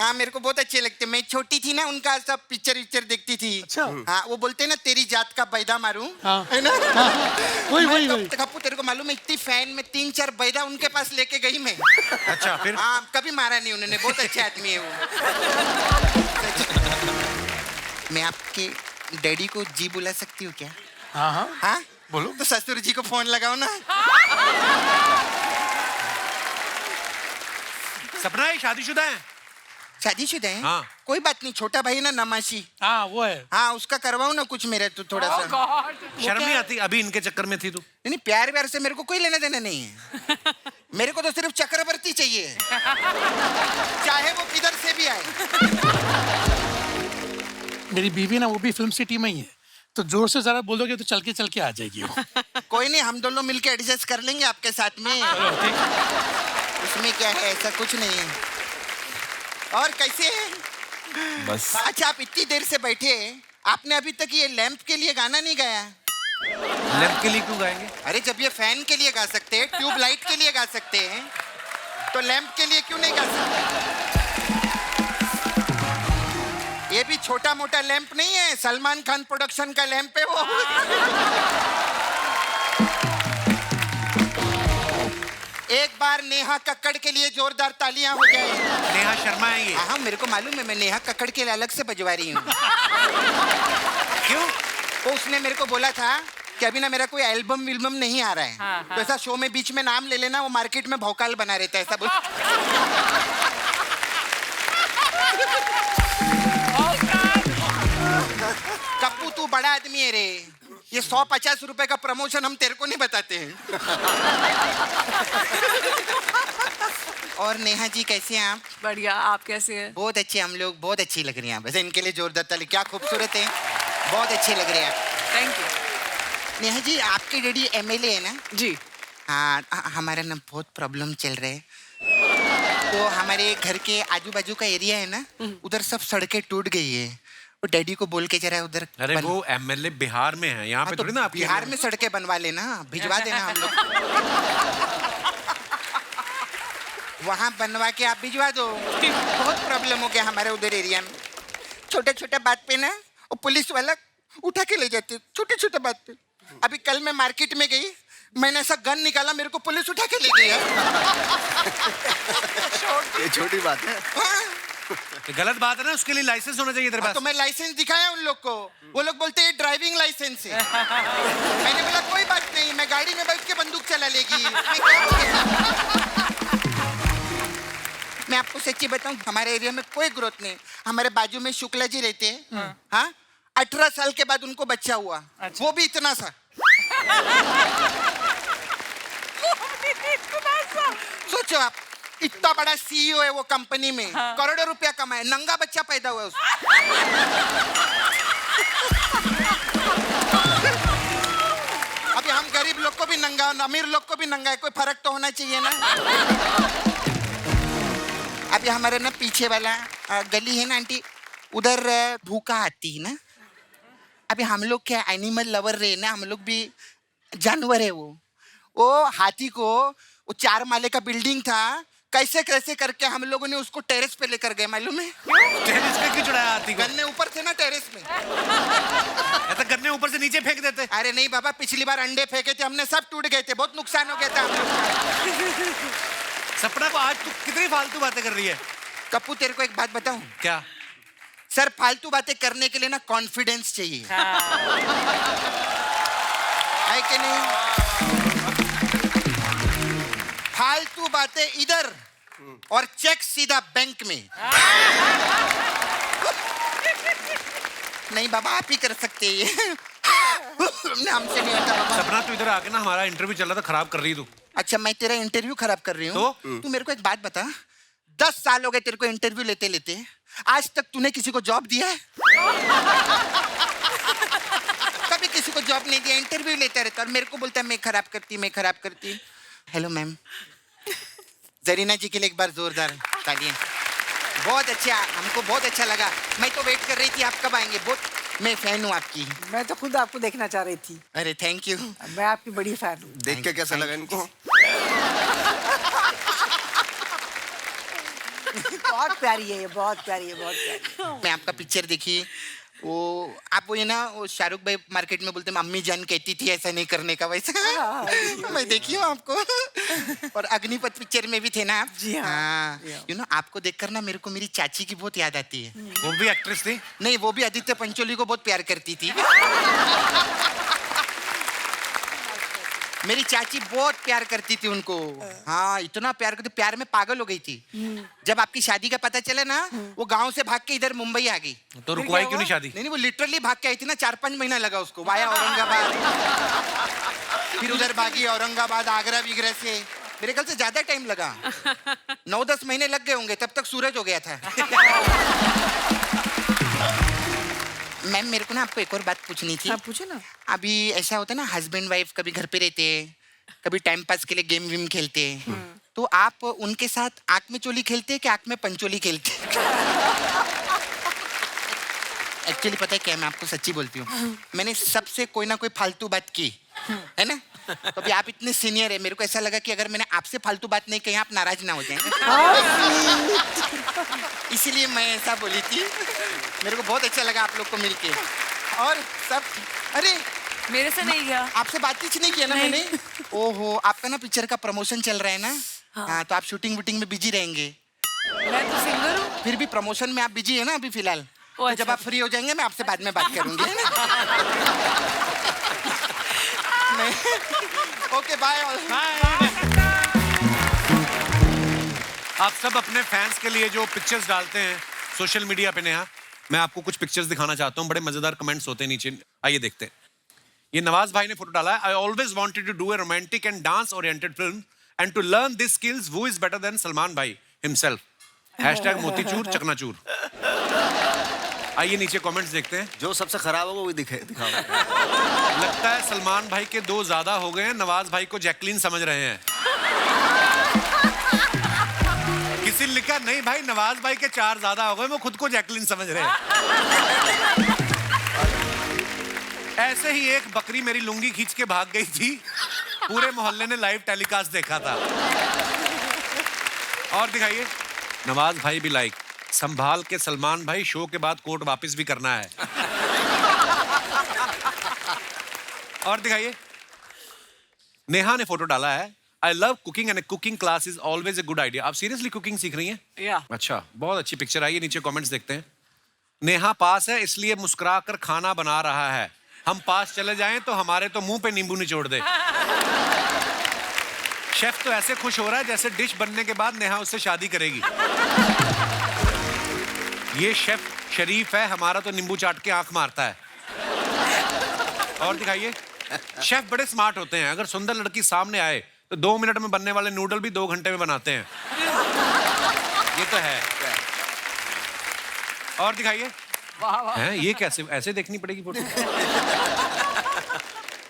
हाँ मेरे को बहुत अच्छे लगते। मैं छोटी थी ना, उनका सब पिक्चर देखती थी। अच्छा। हाँ वो बोलते हैं ना, तेरी जात का बैदा मारूं, हाँ। है ना? वही कप्पू तेरे को मालूम है, इतनी फैन में 3-4 बैदा उनके पास लेके गई मैं। अच्छा फिर हाँ कभी मारा नहीं उन्होंने, बहुत अच्छे आदमी है वो। मैं आपके डैडी को जी बुला सकती हूँ क्या? हाँ हाँ हाँ बोलो। तो ससुर जी को फोन लगाओ ना। सपना है शादीशुदा है? शादीशुदा है? हाँ। कोई बात नहीं, छोटा भाई ना नमाशी, हाँ वो है। हाँ उसका करवाओ ना कुछ मेरे, तो थोड़ा सा। शर्म नहीं आती? अभी इनके चक्कर में थी तू? नहीं प्यार व्यार से मेरे को कोई लेना देना नहीं है। मेरे को तो सिर्फ चक्रवर्ती चाहिए, चाहे वो किधर से भी आए। मेरी बीवी ना वो भी फिल्म सिटी में ही है, तो जोर से जरा बोलोगे तो चल के आ जाएगी वो। कोई नहीं, हम दोनों मिलके एडजस्ट कर लेंगे आपके साथ में। उसमें क्या है, ऐसा कुछ नहीं है। और कैसे है? बस अच्छा आप इतनी देर से बैठे, आपने अभी तक ये लैंप के लिए गाना नहीं गाया? लैंप के लिए क्यों गाएंगे? अरे जब ये फैन के लिए गा सकते हैं, ट्यूब लाइट के लिए गा सकते हैं, तो लैंप के लिए क्यों नहीं गा सकते? ये भी छोटा मोटा लैंप नहीं है, सलमान खान प्रोडक्शन का लैंप है वो। एक बार नेहा कक्कड़ के लिए जोरदार तालियां हो जाए। नेहा शर्मा है ये? हाँ मेरे को मालूम है, मैं नेहा कक्कड़ के लिए अलग से बजवा रही हूँ। क्यों? तो उसने मेरे को बोला था कि अभी ना मेरा कोई एल्बम विल्बम नहीं आ रहा है, तो ऐसा शो में बीच में नाम ले लेना, वो मार्केट में भौकाल बना रहता है सब। कप्पू तू बड़ा आदमी है रे, ये 150 रुपए का प्रमोशन हम तेरे को नहीं बताते हैं। और नेहा जी कैसे हैं आप? बढ़िया, आप कैसे हैं? बहुत अच्छे, हम लोग बहुत अच्छी लग रही हैं। वैसे इनके लिए जोरदार ताली, क्या खूबसूरत है, बहुत अच्छे लग रहे हैं आप। Thank you. नेहा जी आपके डैडी एमएलए है ना? जी। हाँ हमारा ना बहुत प्रॉब्लम चल रहा है, तो हमारे घर के आजू बाजू का एरिया है ना, उधर सब सड़कें टूट गई है, वो डैडी को बोल के जरा उधर। अरे वो एमएलए बिहार में है, यहाँ पे तो थोड़ी ना आपके बिहार में सड़कें बनवा लेना, भिजवा देना हम लोग। वहाँ बनवा के आप भिजवा दो। बहुत प्रॉब्लम हो गया हमारे उधर एरिया में, छोटे छोटे बात पे ना वो पुलिस वाला उठा के ले जाते, छोटे छोटे बात पे। अभी कल मैं मार्केट में गई, मैंने ऐसा गन निकाला, मेरे को पुलिस उठा के ले गई है। ये छोटी बात है। हाँ। तो गलत बात है ना, उसके लिए लाइसेंस होना चाहिए तेरे पास। तो मैं लाइसेंस दिखाया उन लोग को, वो लोग बोलते हैं ड्राइविंग लाइसेंस है। मैंने बोला कोई बात नहीं, मैं गाड़ी में बैठ के बंदूक चला लेगी। मैं आपको सच्ची बताऊं, हमारे एरिया में कोई ग्रोथ नहीं। हमारे बाजू में शुक्ला जी रहते हैं, हाँ 18 साल के बाद उनको बच्चा हुआ, वो भी इतना सा। सोचो आप, इतना बड़ा सीईओ है वो कंपनी में, करोड़ों रुपया कमाए, नंगा बच्चा पैदा हुआ उसको। अभी हम गरीब लोग को भी नंगा, अमीर लोग को भी नंगा है, कोई फर्क तो होना चाहिए ना। अभी हमारे ना पीछे वाला गली है ना आंटी, उधर भूखा आती है ना। अभी हम लोग क्या एनिमल लवर रहे ना, हम लोग भी जानवर है। वो हाथी को, वो 4 माले का बिल्डिंग था, कैसे कैसे करके हम लोगों ने उसको टेरेस पे लेकर गए, मालूम है? टेरेस पे क्यों चढ़ाया हाथी को? गन्ने ऊपर थे ना टेरेस में। ऐसा गन्ने ऊपर से नीचे फेंक देते। अरे नहीं बाबा, पिछली बार अंडे फेंके थे हमने, सब टूट गए थे, बहुत नुकसान हो गया था हम लोग का। सपना को आज तू कितनी फालतू बातें कर रही है? कप्पू तेरे को एक बात बताऊं क्या? सर, फालतू बातें करने के लिए ना कॉन्फिडेंस चाहिए, है कि नहीं? फालतू बातें इधर और चेक सीधा बैंक में। नहीं बाबा, आप ही कर सकते हैं ये। हमसे नहीं होता बाबा। सपना तू इधर आके ना, हमारा इंटरव्यू चल रहा था, खराब कर रही तू। अच्छा, मैं तेरा इंटरव्यू खराब कर रही हूँ? तो? तू मेरे को एक बात बता, 10 साल हो गए तेरे को इंटरव्यू लेते लेते, आज तक तूने किसी को जॉब दिया है? कभी किसी को जॉब नहीं दिया, इंटरव्यू लेता रहता और मेरे को बोलता है मैं खराब करती। हेलो मैम, जरीना जी के लिए एक बार जोरदार तालियां। बहुत अच्छा, हमको बहुत अच्छा लगा। मैं तो वेट कर रही थी आप कब आएंगे, बहुत मैं फैन हूँ आपकी। मैं तो खुद आपको देखना चाह रही थी। अरे थैंक यू। मैं आपकी बड़ी फैन हूँ। देख के कैसा लगा इनको? बहुत प्यारी है ये, बहुत प्यारी है। मैं आपका पिक्चर देखी, वो आप वो ये ना, वो शाहरुख भाई मार्केट में बोलते हैं अम्मी जान कहती थी ऐसा नहीं करने का, वैसा मैं देखी हूँ आपको। और अग्निपथ पिक्चर में भी थे ना आप? जी हाँ। यू नो, आपको देखकर ना मेरे को मेरी चाची की बहुत याद आती है। वो भी एक्ट्रेस थी? नहीं, वो भी आदित्य पंचोली को बहुत प्यार करती थी। मेरी चाची बहुत प्यार करती थी उनको। हाँ, इतना प्यार करती, प्यार में पागल हो गई थी। जब आपकी शादी का पता चला ना, वो गांव से भाग के इधर मुंबई आ गई। तो रुकवाई क्यों नहीं शादी? नहीं, वो लिटरली भाग के आई थी ना, 4-5 महीना लगा उसको, वाया औरंगाबाद, फिर उधर भागी औरंगाबाद, आगरा बिगरा से। मेरे ख्याल से ज्यादा टाइम लगा, 9-10 महीने लग गए होंगे, तब तक सूरज हो गया था। मैम, मेरे को ना आपको एक और बात पूछनी थी। आप पूछे ना। अभी ऐसा होता है ना, हस्बैंड वाइफ कभी घर पे रहते हैं, कभी टाइम पास के लिए गेम वेम खेलते हैं, तो आप उनके साथ आंख में चोली खेलते हैं कि आंख में पंचोली खेलते हैं? एक्चुअली पता है क्या, मैं आपको सच्ची बोलती हूँ, मैंने सबसे कोई ना कोई फालतू बात की है ना, तो अभी आप इतने सीनियर है, मेरे को ऐसा लगा कि अगर मैंने आपसे फालतू बात नहीं कही, आप नाराज ना हो जाएं। इसीलिए मैं ऐसा बोली थी। मेरे को बहुत अच्छा लगा आप लोग को मिलके। और सब, अरे मेरे से नहीं गया। आपसे बातचीत नहीं किया ना मैंने। ओहो, आपका ना पिक्चर का प्रमोशन चल रहा है ना? हाँ, तो आप शूटिंग वूटिंग में बिजी रहेंगे। मैं तो सिंगर हूँ। फिर भी प्रमोशन में आप बिजी है ना अभी फिलहाल? तो अच्छा। जब आप फ्री हो जाएंगे मैं आपसे बाद में बात करूंगी, है ना? Okay, bye. आप सब अपने फैंस के लिए जो पिक्चर्स डालते हैं सोशल मीडिया पे, नेहा, मैं आपको कुछ पिक्चर्स दिखाना चाहता हूँ। बड़े मजेदार कमेंट्स होते हैं नीचे, आइए देखते हैं। ये नवाज भाई ने फोटो डाला है। I always wanted to do a romantic and dance oriented film and to learn this skills, who is better than Salman bhai himself. #Motichoor चकनाचूर। आइए नीचे कमेंट्स देखते हैं। जो सबसे खराब होगा वो दिखाओ। लगता है सलमान भाई के 2 ज्यादा हो गए हैं, नवाज भाई को जैकलीन समझ रहे हैं। किसी ने लिखा नहीं भाई, नवाज भाई के 4 ज्यादा हो गए, वो खुद को जैकलीन समझ रहे हैं। ऐसे ही एक बकरी मेरी लुंगी खींच के भाग गई थी, पूरे मोहल्ले ने लाइव टेलीकास्ट देखा था। और दिखाइए, नवाज भाई भी लाइक, संभाल के सलमान भाई, शो के बाद कोर्ट वापस भी करना है। और दिखाइए, नेहा ने फोटो डाला है। I love cooking and cooking class is always a good idea. आप सीरियसली कुकिंग सीख रही हैं? या अच्छा, बहुत अच्छी पिक्चर आई है। नीचे कमेंट्स देखते हैं। नेहा पास है इसलिए मुस्कुरा कर खाना बना रहा है, हम पास चले जाएं तो हमारे तो मुंह पे नींबू निचोड़ दे। शेफ तो ऐसे खुश हो रहा है जैसे डिश बनने के बाद नेहा उससे शादी करेगी। ये शेफ शरीफ है, हमारा तो नींबू चाट के आंख मारता है। और दिखाइए, शेफ बड़े स्मार्ट होते हैं, अगर सुंदर लड़की सामने आए तो 2 मिनट में बनने वाले नूडल भी 2 घंटे में बनाते हैं। ये तो है। और दिखाइए, हैं ये कैसे, ऐसे देखनी पड़ेगी फोटो।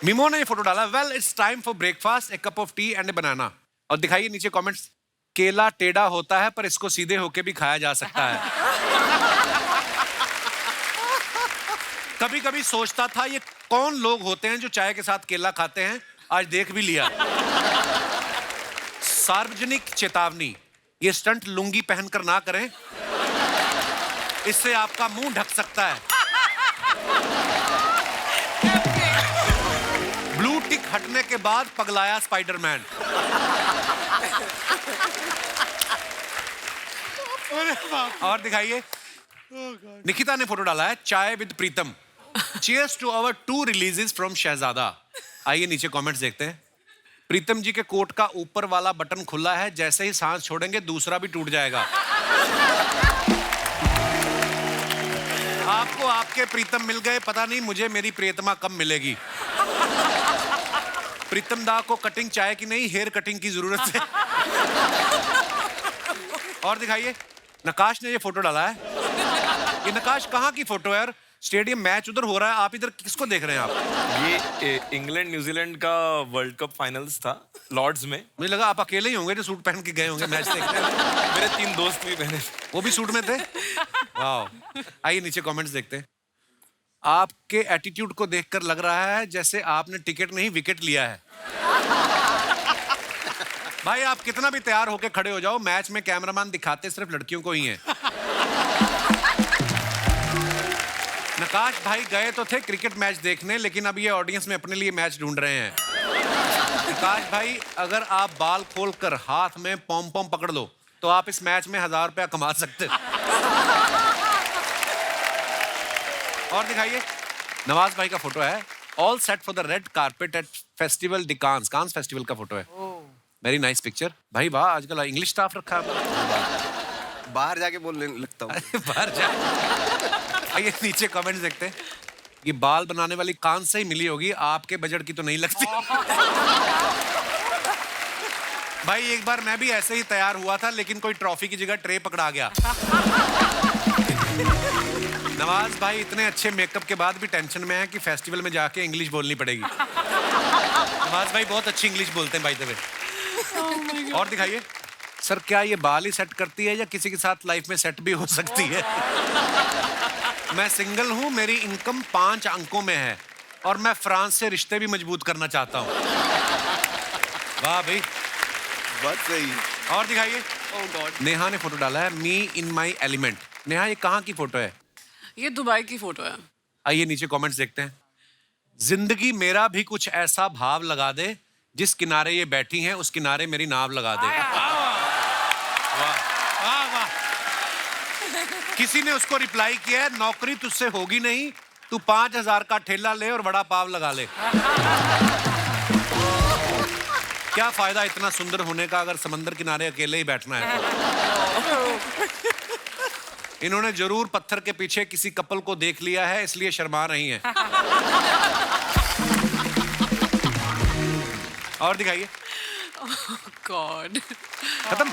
मिमो ने ये फोटो डाला। Well it's time for breakfast, a cup of tea and a banana. और दिखाइए नीचे कमेंट्स, केला टेढ़ा होता है पर इसको सीधे होके भी खाया जा सकता है। कभी कभी सोचता था ये कौन लोग होते हैं जो चाय के साथ केला खाते हैं, आज देख भी लिया। सार्वजनिक चेतावनी, ये स्टंट लुंगी पहनकर ना करें, इससे आपका मुंह ढक सकता है। ब्लू टिक हटने के बाद पगलाया स्पाइडरमैन। और दिखाइए, निकिता ने फोटो डाला है। Chai with Pritam, cheers to our 2 releases from Shehzada. आइए नीचे कमेंट्स देखते हैं। प्रीतम जी के कोट का ऊपर वाला बटन खुला है, जैसे ही सांस छोड़ेंगे दूसरा भी टूट जाएगा। आपको आपके प्रीतम मिल गए, पता नहीं मुझे मेरी प्रियतमा कब मिलेगी। प्रीतम दा को कटिंग चाय की नहीं, हेयर कटिंग की जरूरत है। और दिखाइए, नकाश ने ये फोटो डाला है। ये नकाश कहाँ की फोटो है यार? स्टेडियम मैच उधर हो रहा है, आप इधर किसको देख रहे हैं आप? ये इंग्लैंड न्यूजीलैंड का वर्ल्ड कप फाइनल्स था लॉर्ड्स में। मुझे लगा आप अकेले ही होंगे जो सूट पहन के गए होंगे मैच देखने। मेरे 3 दोस्त भी पहने, वो भी सूट में थे। वाह। आइए नीचे कमेंट्स देखते हैं। आपके एटीट्यूड को देखकर लग रहा है जैसे आपने टिकट नहीं विकेट लिया है। भाई आप कितना भी तैयार होके खड़े हो जाओ, मैच में कैमरामैन दिखाते सिर्फ लड़कियों को ही है। नकाश भाई गए तो थे क्रिकेट मैच देखने, लेकिन अब ये ऑडियंस में अपने लिए मैच ढूंढ रहे हैं। नकाश भाई अगर आप बाल खोलकर हाथ में पॉम पॉम पकड़ लो तो आप इस मैच में 1000 रुपया कमा सकते हो। और दिखाइए, नवाज भाई का फोटो है। All set for the red carpet at festival de Cannes. Cannes festival का फोटो है। Very nice picture. भाई वाह, आजकल इंग्लिश स्टाफ रखा है। बाहर जाके बोलने लगता हूँ। बाहर जा। आइए नीचे कमेंट्स देखते हैं। ये बाल बनाने वाली कान से ही मिली होगी, आपके बजट की तो नहीं लगती। भाई एक बार मैं भी ऐसे ही तैयार हुआ था, लेकिन कोई ट्रॉफी की जगह ट्रे पकड़ा गया। नवाज भाई इतने अच्छे मेकअप के बाद भी टेंशन में है कि फेस्टिवल में जाके इंग्लिश बोलनी पड़ेगी। नवाज भाई बहुत अच्छी इंग्लिश बोलते हैं बाय द वे। और दिखाइए सर, क्या ये बाल ही सेट करती है या किसी के साथ लाइफ में सेट भी हो सकती है? मैं सिंगल हूं, मेरी इनकम 5 अंकों में है और मैं फ्रांस से रिश्ते भी मजबूत करना चाहता हूं। वाह भाई, बहुत सही। और दिखाइए। नेहा ने फोटो डाला है, मी इन माई एलिमेंट। नेहा ये कहाँ की फोटो है? ये दुबई की फोटो है। आइए नीचे कमेंट्स देखते हैं। जिंदगी मेरा भी कुछ ऐसा भाव लगा दे, जिस किनारे ये बैठी हैं उस किनारे मेरी नाव लगा दे। वाह वाह वाह। किसी ने उसको रिप्लाई किया है, नौकरी तुझसे होगी नहीं, तू 5000 का ठेला ले और वड़ा पाव लगा ले। क्या फायदा इतना सुंदर होने का अगर समंदर किनारे अकेले ही बैठना है तो। इन्होंने जरूर पत्थर के पीछे किसी कपल को देख लिया है, इसलिए शर्मा रही हैं। और दिखाइए। गॉड। खत्म।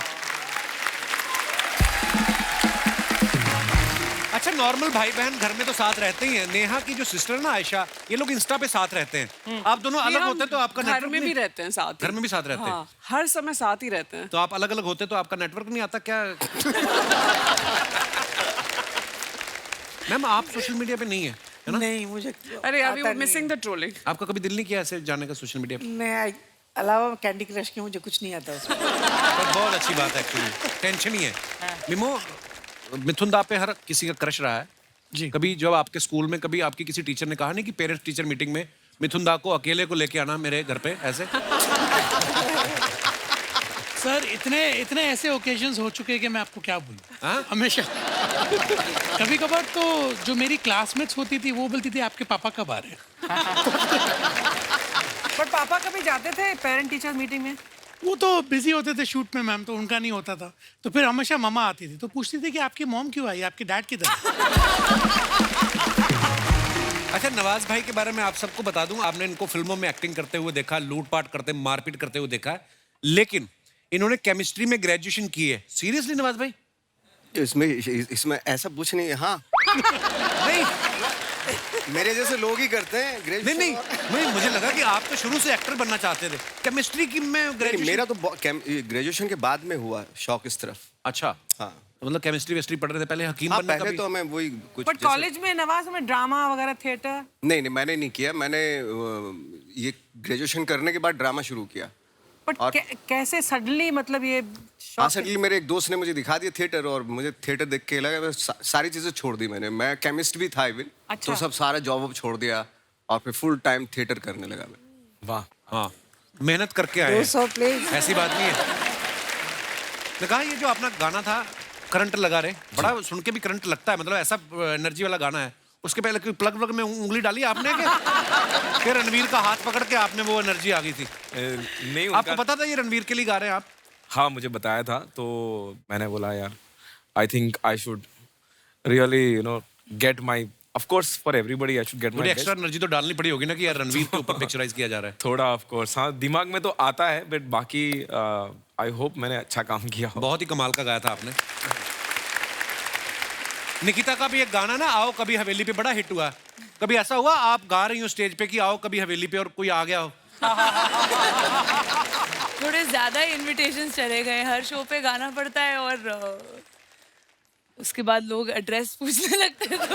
अच्छा, नॉर्मल भाई बहन घर में तो साथ रहते ही हैं। नेहा की जो सिस्टर है ना आयशा, ये लोग इंस्टा पे साथ रहते हैं। आप दोनों अलग होते हैं तो आपका घर नेटवर्क में भी नहीं- रहते हैं साथ ही। घर में भी साथ रहते हैं। हाँ, हर समय साथ ही रहते हैं। तो आप अलग अलग होते तो आपका नेटवर्क नहीं आता क्या? मैम आप सोशल मीडिया पे नहीं है ना? नहीं, मुझे अरे यार, आता मिसिंग द ट्रोलिंग। आपका कभी दिल नहीं किया ऐसे जाने का सोशल मीडिया पे? मैं अलावा कैंडी क्रश के मुझे कुछ नहीं आता उसमें। पर बहुत अच्छी बात है एक्चुअली, टेंशन ही है। मिमो, मिथुन दा पे हर किसी का क्रश रहा है जी। कभी जब आपके स्कूल में कभी आपकी किसी टीचर ने कहा नहीं कि पेरेंट्स टीचर मीटिंग में मिथुन दा को अकेले को लेके आना मेरे घर पे ऐसे? सर इतने ऐसे ओकेजन्स हो चुके हैं कि मैं आपको क्या बोलूं। हाँ? हमेशा कभी कभार तो जो मेरी क्लासमेट्स होती थी वो बोलती थी आपके पापा कब आ रहे हैं। बट पापा कभी जाते थे पेरेंट टीचर मीटिंग में? वो तो बिजी होते थे शूट में मैम, तो उनका नहीं होता था। तो फिर हमेशा मम्मा आती थी तो पूछती थी कि आपकी मॉम क्यों आई, आपके डैड किधर है? अच्छा, नवाज भाई के बारे में आप सबको बता दूं, आपने इनको फिल्मों में एक्टिंग करते हुए देखा, लूटपाट करते, मारपीट करते हुए देखा है, लेकिन इन्होंने केमिस्ट्री में ग्रेजुएशन की है। सीरियसली नवाज भाई? इसमें ऐसा कुछ नहीं है। हाँ नहीं मेरे जैसे लोग ही करते हैं नहीं ग्रेजुएशन। नहीं, मुझे लगा कि आप तो शुरू से एक्टर बनना चाहते थे। केमिस्ट्री की में ग्रेजुएशन? मेरा तो ग्रेजुएशन के बाद में हुआ शौक इस तरफ। अच्छा, हाँ, तो मतलब केमिस्ट्री वेस्ट्री पढ़ रहे थे पहले, हकीम हाँ बनना पहले कभी? तो मैं वही कुछ बट जैसे- कॉलेज में नवाज में ड्रामा वगैरह थिएटर? नहीं मैंने नहीं किया। मैंने ये ग्रेजुएशन करने के बाद ड्रामा शुरू किया। बट कैसे सडनली, मतलब ये हाँ, सडनली मेरे एक दोस्त ने मुझे दिखा दिया थिएटर, और मुझे थिएटर देख के लगा, सारी चीजें छोड़ दी मैंने। मैं केमिस्ट भी था इवन, अच्छा। तो सब सारा जॉब छोड़ दिया और फिर फुल टाइम थिएटर करने लगा मैं। वाह, हाँ, मेहनत करके आए हैं। 200 प्लेस। ऐसी बात नहीं है। मैं कहा ये जो अपना गाना था करंट लगा रहे, बड़ा सुन के भी करंट लगता है, मतलब ऐसा एनर्जी वाला गाना है। उसके पहले कोई प्लग व्लग में उंगली डाली आपने क्या? फिर रणवीर का हाथ पकड़ के आपने वो एनर्जी आ गई थी। नहीं आपको पता था ये रणवीर के लिए गा रहे हैं आप? हाँ मुझे बताया था, तो मैंने बोला यार I think I should really get my, of course for everybody I should get मुझे माई एक्स्ट्रा एनर्जी तो डालनी पड़ी होगी ना कि यार रणवीर के ऊपर पिक्चराइज किया जा रहा है। थोड़ा ऑफ कोर्स, हाँ दिमाग में तो आता है, बट बाकी आई होप मैंने अच्छा काम किया हो। बहुत ही कमाल का गाया था आपने। निकिता का भी एक गाना ना, आओ कभी हवेली पे, बड़ा हिट हुआ। कभी ऐसा हुआ आप गा रही हो स्टेज पे कि आओ कभी हवेली पे और कोई आ गया हो? थोड़े ज्यादा इनविटेशंस चले गए, हर शो पे गाना पड़ता है और उसके बाद लोग एड्रेस पूछने लगते हैं। तो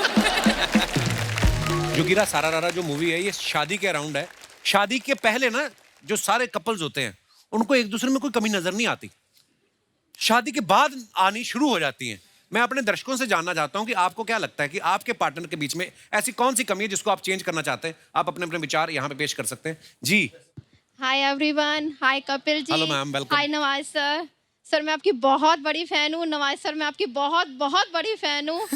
जोगिरा सारा रारा जो मूवी है ये शादी के अराउंड है। शादी के पहले ना जो सारे कपल्स होते हैं उनको एक दूसरे में कोई कमी नजर नहीं आती, शादी के बाद आनी शुरू हो जाती हैं। मैं अपने दर्शकों से जानना चाहता हूं कि आपको क्या लगता है कि आपके पार्टनर के बीच में ऐसी कौन सी कमी है जिसको आप चेंज करना चाहते हैं? आप अपने अपने विचार यहाँ पे पेश कर सकते हैं जी। Hi everyone, hi Kapil ji. Hello ma'am, welcome. Hi Nawaz sir. Sir मैं आपकी बहुत बड़ी फैन हूँ। नवाज सर मैं आपकी बहुत बहुत बड़ी फैन हूँ।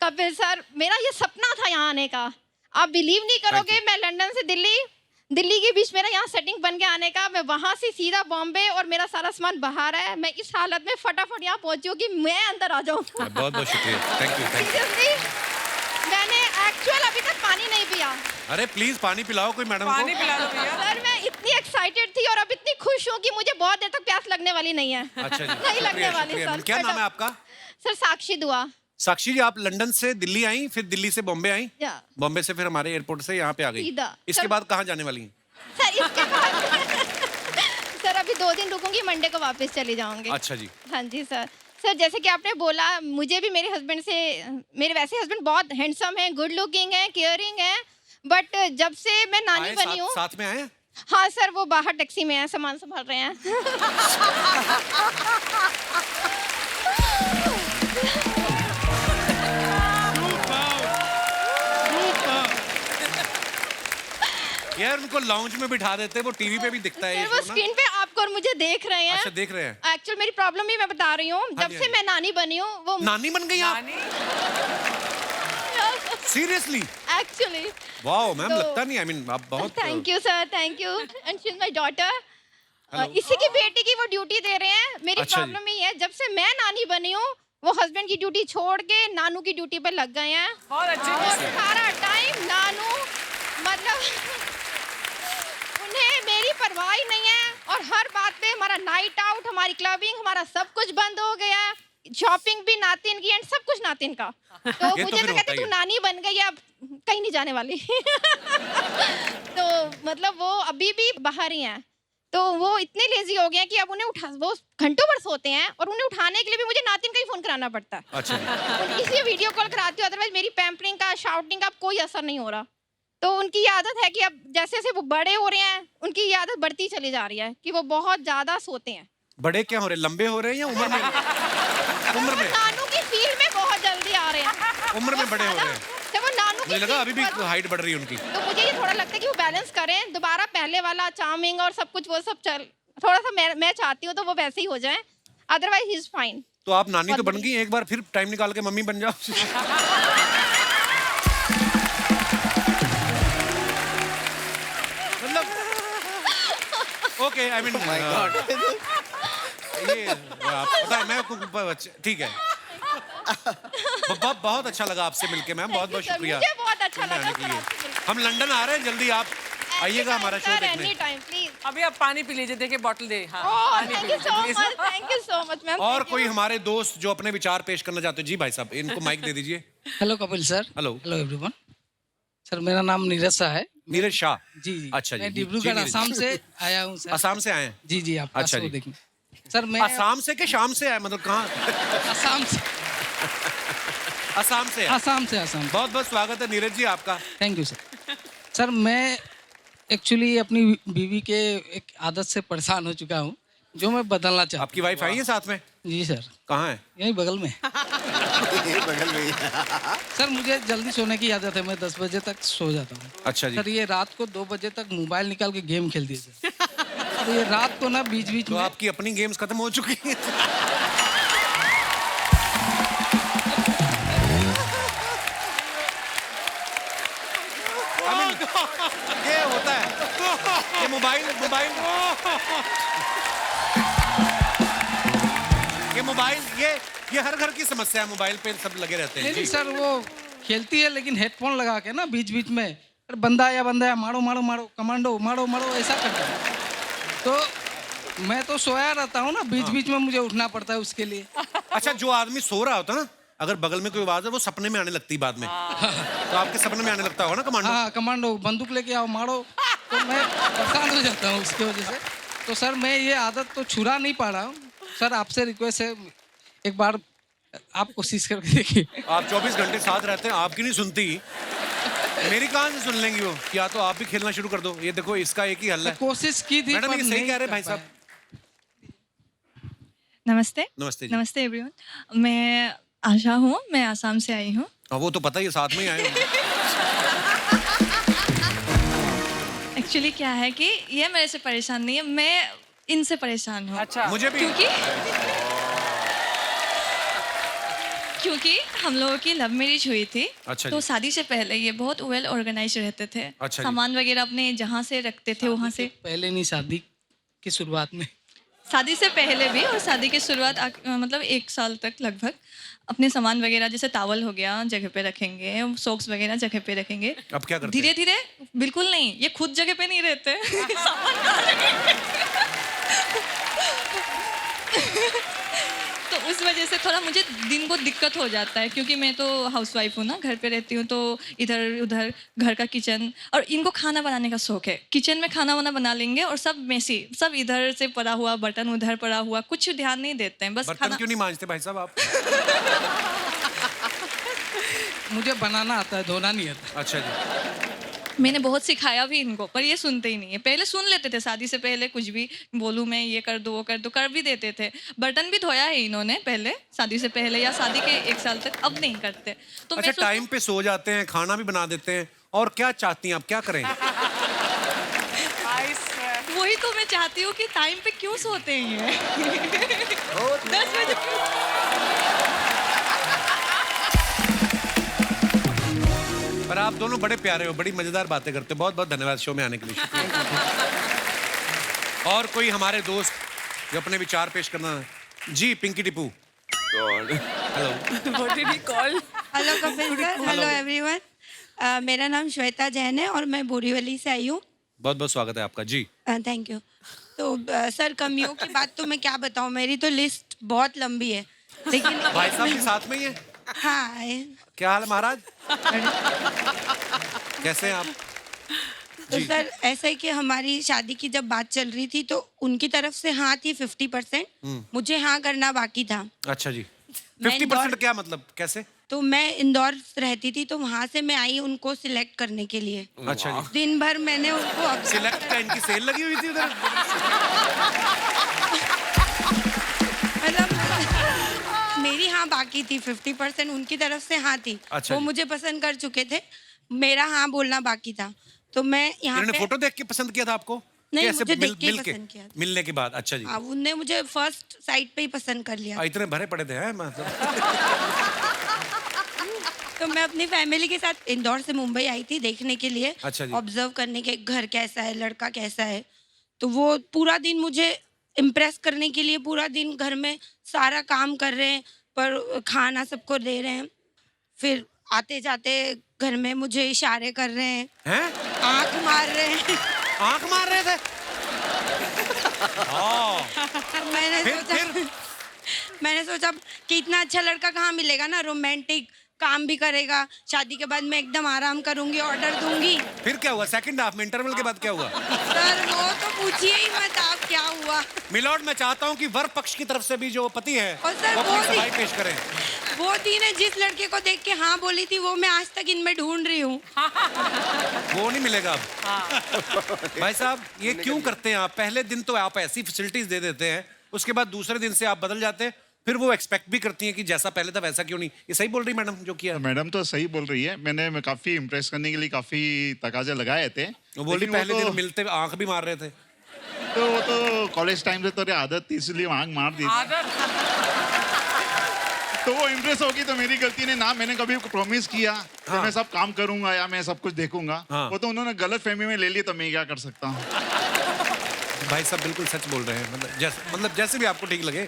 कपिल सर मेरा ये सपना था यहाँ आने का। आप बिलीव नहीं करोगे, मैं लंदन से दिल्ली के बीच मेरा यहाँ सेटिंग बन के आने का, मैं वहाँ से सीधा बॉम्बे और मेरा सारा सामान बाहर है। मैं इस हालत में फटाफट यहाँ पहुँची हूँ कि मैं अंदर आ जाऊँ। बहुत बहुत शुक्रिया, thank you thank you. Seriously मैंने एक्चुअल अभी तक पानी नहीं पिया। अरे प्लीज पानी पिलाओ कोई मैडम को। पानी पिला दो भैया। सर मैं इतनी एक्साइटेड थी और अब इतनी खुश हूँ कि मुझे बहुत देर तक प्यास लगने वाली नहीं है। अच्छा जी, नहीं लगने शुक्रिया, वाली शुक्रिया। सर। क्या नाम है आपका? सर साक्षी दुआ। साक्षी जी आप लंदन से दिल्ली आई, फिर दिल्ली से बॉम्बे आई, या। बॉम्बे से फिर हमारे एयरपोर्ट से यहाँ पे आ गई। सीधा। इसके सर- बाद कहाँ जाने वाली हैं? सर इसके बाद सर अभी 2 दिन रुकूंगी, मंडे को वापस चली जाऊंगी। अच्छा जी। हाँ जी सर। सर जैसे कि आपने बोला, मुझे भी मेरे हस्बैंड से, मेरे वैसे हस्बैंड बहुत हैंडसम हैं, गुड लुकिंग हैं, केयरिंग हैं, बट जब से मैं नानी आए बनी हूँ। साथ में आए हैं? हाँ सर वो बाहर टैक्सी में हैं, सामान संभाल रहे हैं। यार उनको लाउंज में बिठा देते हैं, वो टीवी पे भी दिखता है ये सर वो show ना। स्क्रीन पे आपको और मुझे देख रहे हैं। अच्छा देख रहे हैं। एक्चुअल मेरी प्रॉब्लम भी मैं बता रही हूँ। हाँ जब जी, से हाँ मैं नानी बनी हूँ वो नानी बन गई आप? सीरियसली? एक्चुअली वाओ मैम, तो- लगता नहीं, आई मीन आप बहुत thank you sir, thank you. And she is my daughter. इसी की बेटी की वो ड्यूटी दे रहे हैं। मेरी अच्छा जी। प्रॉब्लम ये है, जब से मैं नानी बनी हूँ वो हस्बैंड की ड्यूटी छोड़ के नानू की ड्यूटी पे लग गए हैं। बहुत अच्छी और सारा टाइम नानू, मतलब उन्हें मेरी परवाह ही नहीं है। और हर बात पे हमारा नाइट आउट, हमारी क्लबिंग, हमारा सब कुछ बंद हो गया है। शॉपिंग भी नातिन की एंड सब कुछ नातिन का। तो ये तो मुझे फिर तो होता कहते ही तू है। नानी बन गई, अब कहीं नहीं जाने वाली। तो मतलब वो अभी भी बाहर ही हैं। तो वो इतने लेजी हो गए हैं कि अब उन्हें वो घंटों भर सोते हैं और उन्हें उठाने के लिए भी मुझे नातिन का ही फोन कराना पड़ता है। अच्छा जी। इसलिए वीडियो कॉल कराती हूँ, अदरवाइज मेरी पैम्परिंग का, शाउटिंग का कोई असर नहीं हो रहा। तो उनकी ये आदत है कि अब जैसे जैसे वो बड़े हो रहे हैं उनकी ये आदत बढ़ती चली जा रही है कि वो बहुत ज्यादा सोते हैं। बड़े क्या हो रहे हैं, लंबे हो रहे हैं या उम्र में? उम्र में, नानू की फील्ड में बहुत जल्दी आ रहे हैं। उम्र में बड़े हो रहे हैं। जब वो नानू की मुझे लगा अभी भी field- हाइट बढ़ रही है उनकी। तो मुझे ये थोड़ा लगता है कि वो बैलेंस करें दोबारा, पहले वाला चार्मिंग और सब कुछ वो सब चल, थोड़ा सा मैं चाहती हूँ तो वो वैसे ही हो जाए, अदरवाइज ही इज फाइन। तो आप नानी तो बन गई, एक बार फिर टाइम निकाल के मम्मी बन जाओ। मतलब ओके, आई मीन ये पता है मैं ठीक है। बहुत अच्छा लगा आपसे मिलके मैम, बहुत बहुत शुक्रिया। मुझे बहुत अच्छा घूमने लगा आने के सर लिए। आपसे मिलकर। हम लंदन आ रहे हैं, जल्दी आप आइएगा हमारा शो देखने। Any time please. अभी आप पानी पी लीजिए, देखिए बॉटल दे। हाँ thank you so much, thank you so much ma'am. और कोई हमारे दोस्त जो अपने विचार पेश करना चाहते हो? जी भाई साहब, इनको माइक दे दीजिए। Hello Kapil sir. Hello. Hello everyone. Sir मेरा नाम नीरज शाह है। नीरज शाह? जी जी। अच्छा जी। मैं जी, डिब्रूगढ़ नीरज। असम से आया हूँ सर। असम से आए हैं? जी जी, आप अच्छा जी। देखें सर। मैं असम से के शाम से आए, मतलब कहाँ? असम से। असम से? असम से। असम। बहुत बहुत स्वागत है नीरज जी आपका। Thank you sir. सर मैं एक्चुअली अपनी बीवी के एक आदत से परेशान हो चुका हूँ जो मैं बदलना चाहता हूँ। आपकी वाइफ आई है साथ में? जी सर। कहाँ है? यहीं बगल में। बगल में ही। सर मुझे जल्दी सोने की आदत है, मैं 10 बजे तक सो जाता हूँ। अच्छा जी। सर ये रात को 2 बजे तक मोबाइल निकाल के गेम खेलती है सर। तो ये रात को ना बीच बीच तो में आपकी अपनी गेम्स खत्म हो चुकी हैं। ये होता है, ये मोबाइल ये हर घर की समस्या है, मोबाइल पे सब लगे रहते हैं। नहीं सर, वो खेलती है लेकिन हेडफोन लगा के ना बीच बीच में, अरे बंदा या मारो मारो मारो, कमांडो मारो मारो, ऐसा करता है। तो मैं तो सोया रहता हूँ ना, बीच बीच में मुझे उठना पड़ता है उसके लिए। अच्छा, जो आदमी सो रहा होता है ना, अगर बगल में कोई आवाज है वो सपने में आने लगती है बाद में, तो आपके सपने में आने लगता होगा ना कमांडो? हाँ, कमांडो बंदूक लेके आओ मारो, तो मैं परेशान हो जाता हूँ उसकी वजह से। तो सर मैं ये आदत तो छुड़ा नहीं पा रहा हूँ सर, आपसे रिक्वेस्ट है एक बार आप कोशिश करके देखिए। आप 24 घंटे साथ रहते हैं, आपकी नहीं सुनती, मेरी कहाँ से सुन लेंगी वो? या तो आप भी खेलना शुरू कर दो। ये देखो, इसका एक ही हल है। कोशिश की थी, मैडम ये सही कह रहे हैं भाई साहब। नमस्ते। नमस्ते जी। नमस्ते एवरीवन, मैं आशा हूँ, मैं आसाम से आई हूँ। वो तो पता ही है, साथ में ही आए होंगे। एक्चुअली क्या है कि ये मेरे से परेशान नहीं है, मैं इनसे परेशान हूँ। अच्छा, मुझे भी। क्योंकि हम लोगों की लव मैरिज हुई थी। अच्छा तो जी। शादी से पहले ये बहुत वेल ऑर्गेनाइज रहते थे। अच्छा जी। सामान वगैरह अपने जहाँ से रखते थे वहाँ से। पहले नहीं, शादी की शुरुआत में। शादी से पहले भी और शादी की शुरुआत मतलब 1 साल तक लगभग अपने सामान वगैरह जैसे टावल हो गया जगह पे रखेंगे, सॉक्स वगैरह जगह पे रखेंगे। अब क्या करते धीरे धीरे बिल्कुल नहीं, ये खुद जगह पे नहीं रहते। सामान कहाँ रखेंगे? तो उस वजह से थोड़ा मुझे दिन को दिक्कत हो जाता है, क्योंकि मैं तो हाउसवाइफ हूँ ना, घर पे रहती हूँ, तो इधर उधर घर का किचन, और इनको खाना बनाने का शौक है। किचन में खाना वाना बना लेंगे और सब मेसी, सब इधर से पड़ा हुआ, बर्तन उधर पड़ा हुआ, कुछ ध्यान नहीं देते हैं, बस बर्तन खाना। क्यों नहीं मांजते भाई साहब आप? मुझे बनाना आता है, धोना नहीं आता। अच्छा जी। मैंने बहुत सिखाया भी इनको, पर ये सुनते ही नहीं है। पहले सुन लेते थे, शादी से पहले कुछ भी बोलूँ मैं, ये कर दो वो कर दो, कर भी देते थे। बर्तन भी धोया है इन्होंने पहले, शादी से पहले या शादी के 1 साल तक, अब नहीं करते। तो अच्छा, टाइम पे सो जाते हैं, खाना भी बना देते हैं, और क्या चाहती हैं आप, क्या करें? वही तो मैं चाहती हूँ कि टाइम पे क्यों सोते हैं ये? 10 बजे पर आप दोनों बड़े प्यारे हो, बड़ी मजेदार बातें करते हो। बहुत बहुत धन्यवाद शो में आने के लिए। और कोई हमारे दोस्त जो अपने विचार पेश करना है? जी, Pinky Tippu. Hello. What did he call? Hello Kapil sir, hello everyone. मेरा नाम श्वेता जैन है और मैं बोरीवली से आई हूँ। बहुत बहुत स्वागत है आपका जी। Thank you. तो सर, कमियों की बात तो मैं क्या बताऊँ, मेरी तो लिस्ट बहुत लंबी है, लेकिन भाई साहब के साथ में ही है? हाँ। क्या हाल है महाराज? कैसे हैं आप? तो सर ऐसा है कि हमारी शादी की जब बात चल रही थी तो उनकी तरफ से हाँ थी 50%, मुझे हाँ करना बाकी था। अच्छा जी। 50% क्या मतलब, कैसे? तो मैं इंदौर रहती थी, तो वहाँ से मैं आई उनको सिलेक्ट करने के लिए। अच्छा जी। दिन भर मैंने उनको सिलेक्ट का इनकी सेल लगी हुई थी उधर? मतलब मेरी हाँ बाकी थी, 50% उनकी तरफ से हाँ थी। अच्छा वो जी। मुझे पसंद कर चुके थे, मेरा हाँ बोलना बाकी था। तो मैं यहाँ इन्होंने पे फोटो देख के पसंद किया था आपको? नहीं, कैसे मुझे देख के ही मिल के? पसंद किया था। मिलने के बाद? अच्छा जी। हाँ, उनने मुझे फर्स्ट साइट पे ही पसंद कर लिया। इतने भरे पड़े थे हैं मतलब। तो मैं अपनी फैमिली के साथ इंदौर से मुंबई आई थी देखने के लिए, अच्छा जी। ऑब्जर्व करने के, घर कैसा है, लड़का कैसा है। तो वो पूरा दिन मुझे इम्प्रेस करने के लिए पूरा दिन घर में सारा काम कर रहे हैं, पर खाना सबको दे रहे हैं, फिर आते जाते घर में मुझे इशारे कर रहे हैं, आंख मार रहे हैं। आंख मार रहे थे? मैंने सोचा कि इतना अच्छा लड़का कहाँ मिलेगा ना, रोमांटिक, काम भी करेगा, शादी के बाद मैं एकदम आराम करूंगी, ऑर्डर दूंगी। फिर क्या हुआ सेकंड हाफ में, इंटरवल के बाद क्या हुआ? सर वो तो पूछिए ही मत आप क्या हुआ। मिलॉर्ड, मैं चाहता हूँ कि वर पक्ष की तरफ से भी जो पति है और सर वो अपनी वो सफाई पेश करें। वो दिन है जिस लड़के को देख के हाँ बोली थी, वो मैं आज तक इनमें ढूंढ रही हूँ। वो नहीं मिलेगा अब। भाई साहब ये क्यों करते हैं आप? पहले दिन तो आप ऐसी फैसिलिटीज दे देते हैं, उसके बाद दूसरे दिन से आप बदल जाते हैं, फिर वो एक्सपेक्ट भी करती हैं कि जैसा पहले था वैसा क्यों नहीं। ये सही बोल रही मैडम जो किया? मैडम तो सही बोल रही है। मैं काफी इम्प्रेस करने के लिए काफी तकाजे लगाए थे। वो बोली पहले दिन मिलते आंख भी मार रहे थे। तो वो तो कॉलेज टाइम से तो आदत थी, इसलिए आंख मार दी। तो तो वो इम्प्रेस होगी तो मेरी गलती ने ना मैंने कभी प्रॉमिस किया कि मैं सब काम करूंगा या मैं सब कुछ देखूंगा वो तो उन्होंने गलत फहमी में ले ली तो मैं क्या कर सकता हूँ। भाई साहब बिल्कुल सच बोल रहे हैं, मतलब जैसे भी आपको ठीक लगे।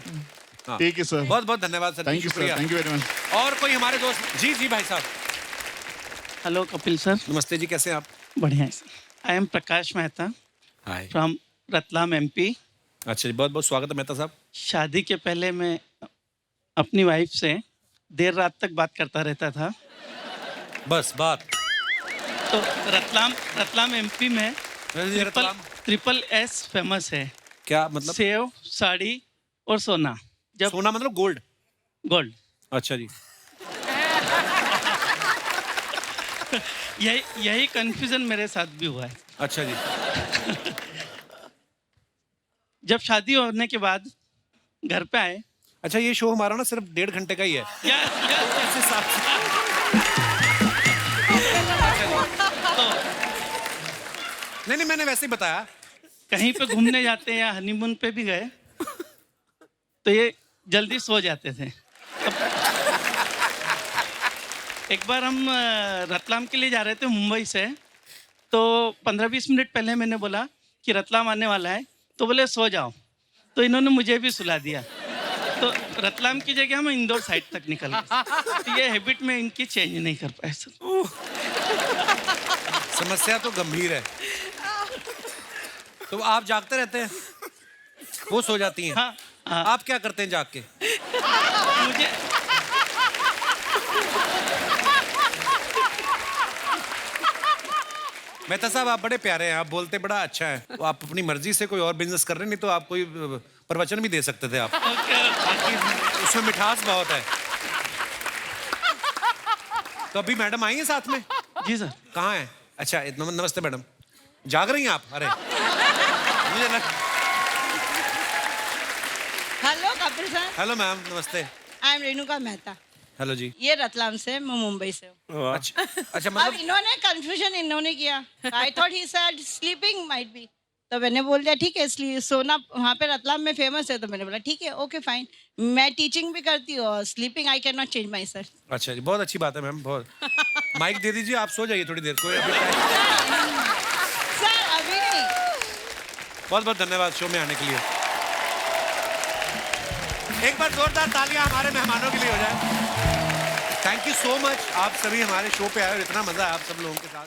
हाँ। ठीक है सर। बहुत बहुत धन्यवाद sir. Thank you sir, thank you very much. और कोई हमारे दोस्त? जी जी भाई साहब। Hello Kapil sir. नमस्ते जी, कैसे हैं आप? बढ़िया है sir. I am Prakash Mehta hi from Ratlam MP. अच्छा जी, बहुत बहुत स्वागत है मेहता साहब। शादी के पहले मैं अपनी वाइफ से देर रात तक बात करता रहता था। बस बात। तो रतलाम एमपी में ट्रिपल एस फेमस है। क्या मतलब? सेव, साड़ी और सोना। जब सोना मतलब गोल्ड? गोल्ड। अच्छा जी। यही कंफ्यूजन मेरे साथ भी हुआ है। अच्छा जी। जब शादी होने के बाद घर पे आए। अच्छा, ये शो हमारा ना सिर्फ 1.5 घंटे का ही है। नहीं, मैंने वैसे ही बताया। कहीं पे घूमने जाते हैं या हनीमून पे भी गए तो ये जल्दी सो जाते थे। एक बार हम रतलाम के लिए जा रहे थे मुंबई से, तो 15-20 मिनट पहले मैंने बोला कि रतलाम आने वाला है, तो बोले सो जाओ, तो इन्होंने मुझे भी सुला दिया। तो रतलाम की जगह हम इंदौर साइड तक निकल गए। तो ये हैबिट में इनकी चेंज नहीं कर पाए सर। समस्या तो गंभीर है। तो आप जागते रहते हैं, वो सो जाती हैं। हाँ, हाँ। आप क्या करते हैं जाग के? मुझे मेहता साहब आप बड़े प्यारे हैं, आप बोलते बड़ा अच्छा है। तो आप अपनी मर्जी से कोई और बिजनेस कर रहे हैं, नहीं तो आप कोई प्रवचन भी दे सकते थे आप। उसमें मिठास बहुत है। तो अभी मैडम आई हैं साथ में? जी सर। कहाँ है? अच्छा, नमस्ते मैडम। जाग रही हैं आप? अरे मुझे hello Kapil sir. Hello ma'am, नमस्ते। I am Renuka Mehta. Hello जी। ये रतलाम से, मैं मुंबई से हूँ। अच्छा अब मतलब इन्होंने कंफ्यूजन इन्होंने किया। I thought he said sleeping might be, तो मैंने बोल दिया ठीक है, इसलिए सोना वहाँ पे रतलाम में फेमस है, तो मैंने बोला ठीक है, ओके फाइन। मैं टीचिंग भी करती हूँ और sleeping I can not change my self. अच्छा जी, बहुत अच्छी बात है मैम, बहुत। माइक दे दीजिए, आप सो जाइए थोड़ी देर को। सर अभी नहीं। बहुत बहुत धन्यवाद शो में आने के लिए। एक बार जोरदार तालियां हमारे मेहमानों के लिए हो जाए। थैंक यू सो मच, आप सभी हमारे शो पे आए और इतना मजा है आप सब लोगों के साथ।